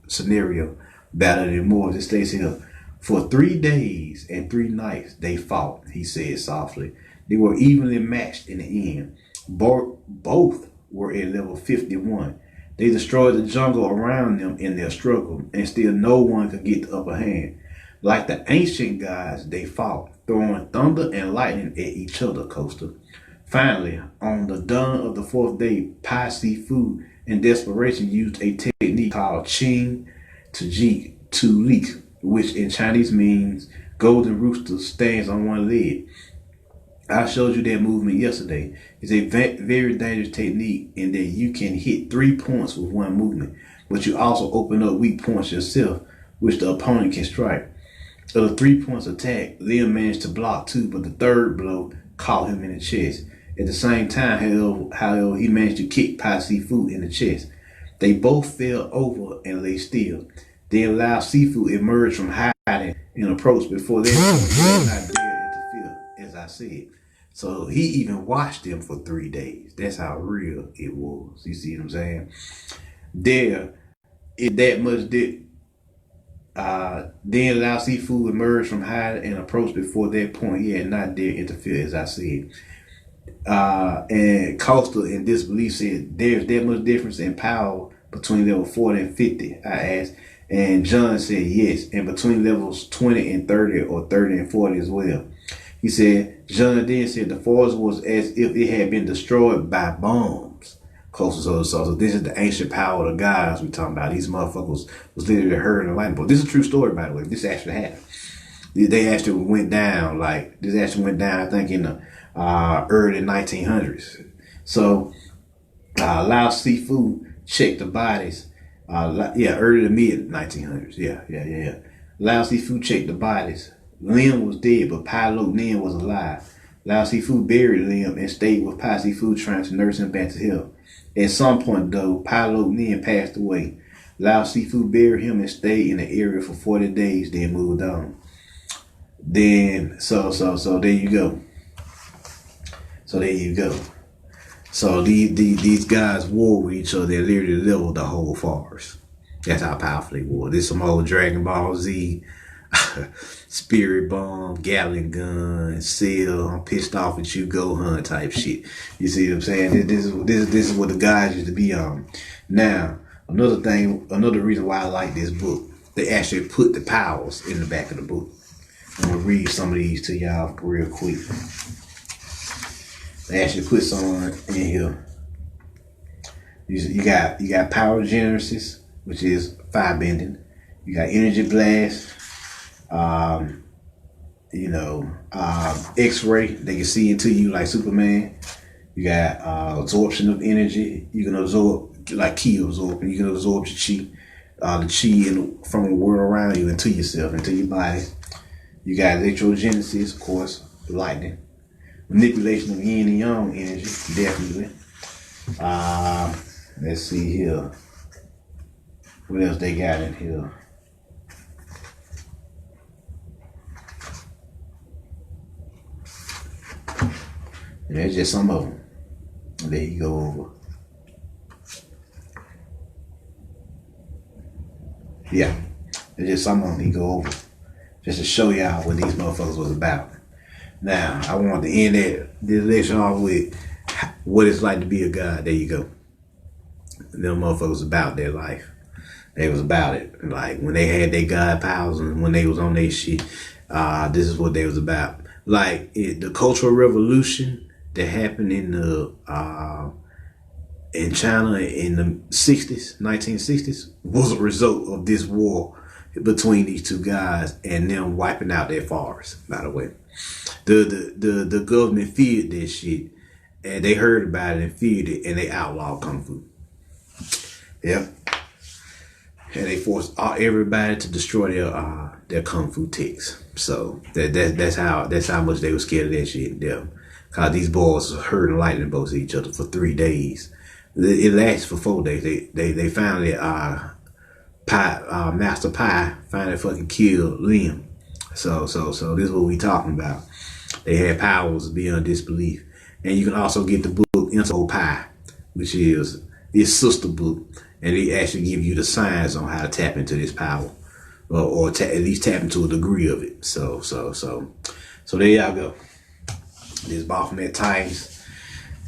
scenario, battle of the Moors. It states here, for 3 days and 3 nights they fought. He said softly. They were evenly matched in the end. Both were at level 51. They destroyed the jungle around them in their struggle, and still no one could get the upper hand. Like the ancient gods, they fought, throwing thunder and lightning at each other, Costa. Finally, on the dawn of the 4th day, Pai Sifu in desperation used a technique called Qing Tiji Tu Li, which in Chinese means golden rooster stands on one leg. I showed you that movement yesterday. It's a very dangerous technique in that you can hit 3 points with one movement, but you also open up weak points yourself, which the opponent can strike. Of the 3 points attack, Liam managed to block 2, but the 3rd blow caught him in the chest. At the same time, however, he managed to kick Pai Sifu in the chest. They both fell over and lay still. Then Lao Sifu emerged from hiding and approached before they did not dare interfere, as I said. So he even watched them for 3 days. That's how real it was. You see what I'm saying? Then Lao Sifu emerged from hiding and approached before that point. He had not dared interfere, as I said. And Costa in disbelief said, there's that much difference in power between level 40 and 50, I asked. And John said yes, and between levels 20 and 30 or 30 and 40 as well. He said, John then said the forest was as if it had been destroyed by bombs. Closer so this is the ancient power of the gods we talking about. These motherfuckers was literally heard in the lightning bolt. This is a true story, by the way. This actually happened. They actually went down, I think, in the early 1900s. So Lao Sifu checked the bodies. Early to mid 1900s. Yeah. Lao Sifu checked the bodies. Lim was dead, but Pai Lo Nin was alive. Lao Sifu buried Lim and stayed with Pai Sifu, trying to nurse him back to health. At some point, though, Pai Lo Nin passed away. Lao Sifu buried him and stayed in the area for 40 days, then moved on. Then, so there you go. So these guys war with each other. They literally leveled the whole forest. That's how powerful they were. This some old Dragon Ball Z, Spirit Bomb, Gatling Gun, Seal, I'm pissed off at you, Gohan type shit. You see what I'm saying? This is what the guys used to be on. Now, another reason why I like this book, they actually put the powers in the back of the book. I'm gonna read some of these to y'all real quick. They actually put some in here. You got Power Genesis, which is fire bending. You got Energy Blast. X-ray. They can see into you like Superman. You got absorption of energy. You can absorb like ki absorption. You can absorb your chi, the chi from the world around you into yourself, into your body. You got electrogenesis, of course, lightning. Manipulation of yin and yang energy, definitely. Let's see here. What else they got in here? And there's just some of them. There you go over. Yeah, there's just some of them you go over. Just to show y'all what these motherfuckers was about. Now, I want to end this lecture off with what it's like to be a god. There you go. Them motherfuckers about their life. They was about it. Like when they had their god powers and when they was on their shit, this is what they was about. Like the Cultural Revolution that happened in China in the 60s, 1960s, was a result of this war between these two guys and them wiping out their forests, by the way. The government feared this shit, and they heard about it and feared it, and they outlawed Kung Fu. Yep. and they forced everybody to destroy their kung fu ticks. So that's how much they were scared of that shit. Them, cause these boys were hurling lightning bolts at each other for 3 days. It lasted for 4 days. They finally Master Pi finally fucking killed Liam. So this is what we talking about. They had powers beyond disbelief. And you can also get the book Into Pi, which is this sister book, and they actually give you the signs on how to tap into this power, or at least tap into a degree of it. So there y'all go. This Baphomet Titans.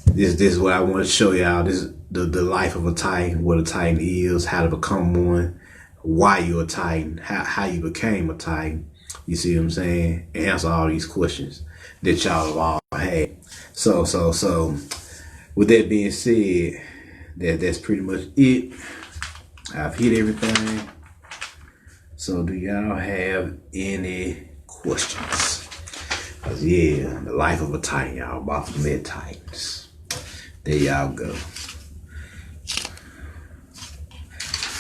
This is what I want to show y'all. This is the life of a Titan, what a Titan is, how to become one, why you're a Titan, how you became a Titan. You see what I'm saying? Answer all these questions that y'all have all had. So with that being said, that's pretty much it. I've hit everything. So do y'all have any questions? Cause yeah, the life of a Titan, y'all, Baphomet Titans. There y'all go.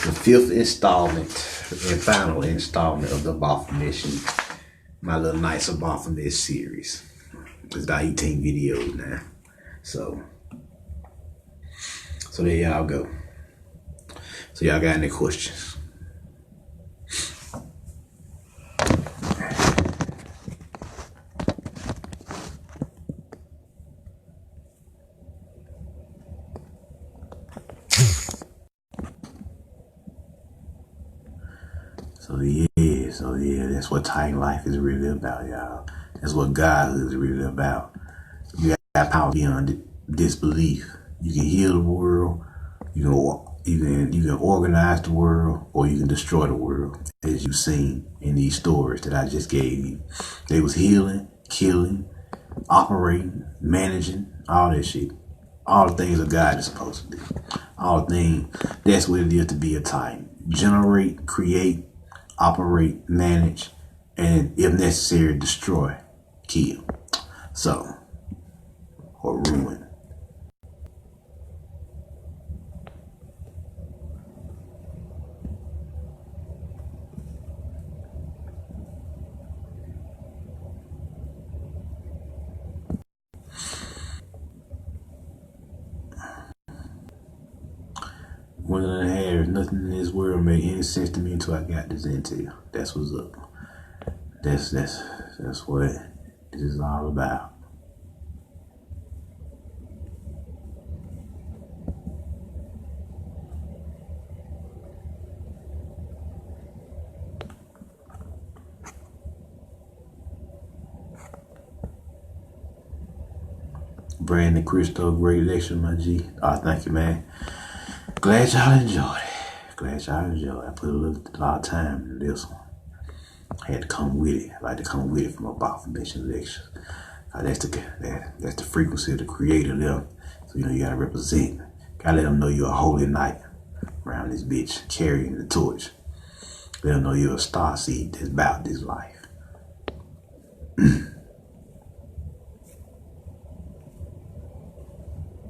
The 5th installment and final installment of the Baphomet, my little Knights of Baphomet series. It's about 18 videos now. So there y'all go. So y'all got any questions? So yeah, that's what Titan life is really about, y'all. That's what Godhood is really about. You got power beyond disbelief. You can heal the world. You can organize the world, or you can destroy the world, as you've seen in these stories that I just gave you. They was healing, killing, operating, managing, all that shit. All the things that God is supposed to do. All the things, that's what it is to be a Titan. Generate, create, operate, manage, and if necessary, destroy, kill. So, or ruin. One and a half, nothing in this world made any sense to me until I got this intel. That's what's up. That's what this is all about. Brandon Cristo, great lecture, my G. Oh, thank you, man. Glad y'all enjoyed it. I put a lot of time in this one. I had to come with it. I like to come with it from a Baphomet lecture. That's the frequency of the creator there. So you gotta represent. Gotta let them know you're a holy knight around this bitch, carrying the torch. Let them know you're a star seed that's about this life.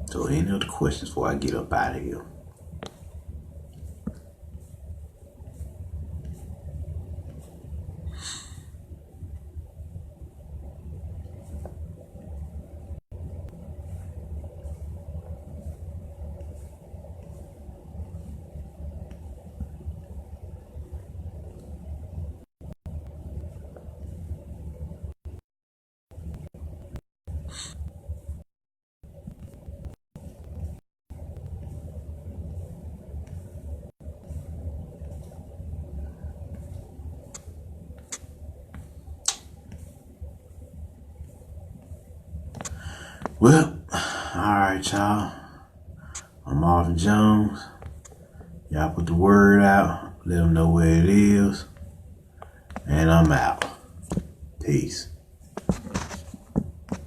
So any other questions before I get up out of here? Well, alright, y'all. I'm Marvin Jones. Y'all put the word out. Let them know where it is. And I'm out. Peace.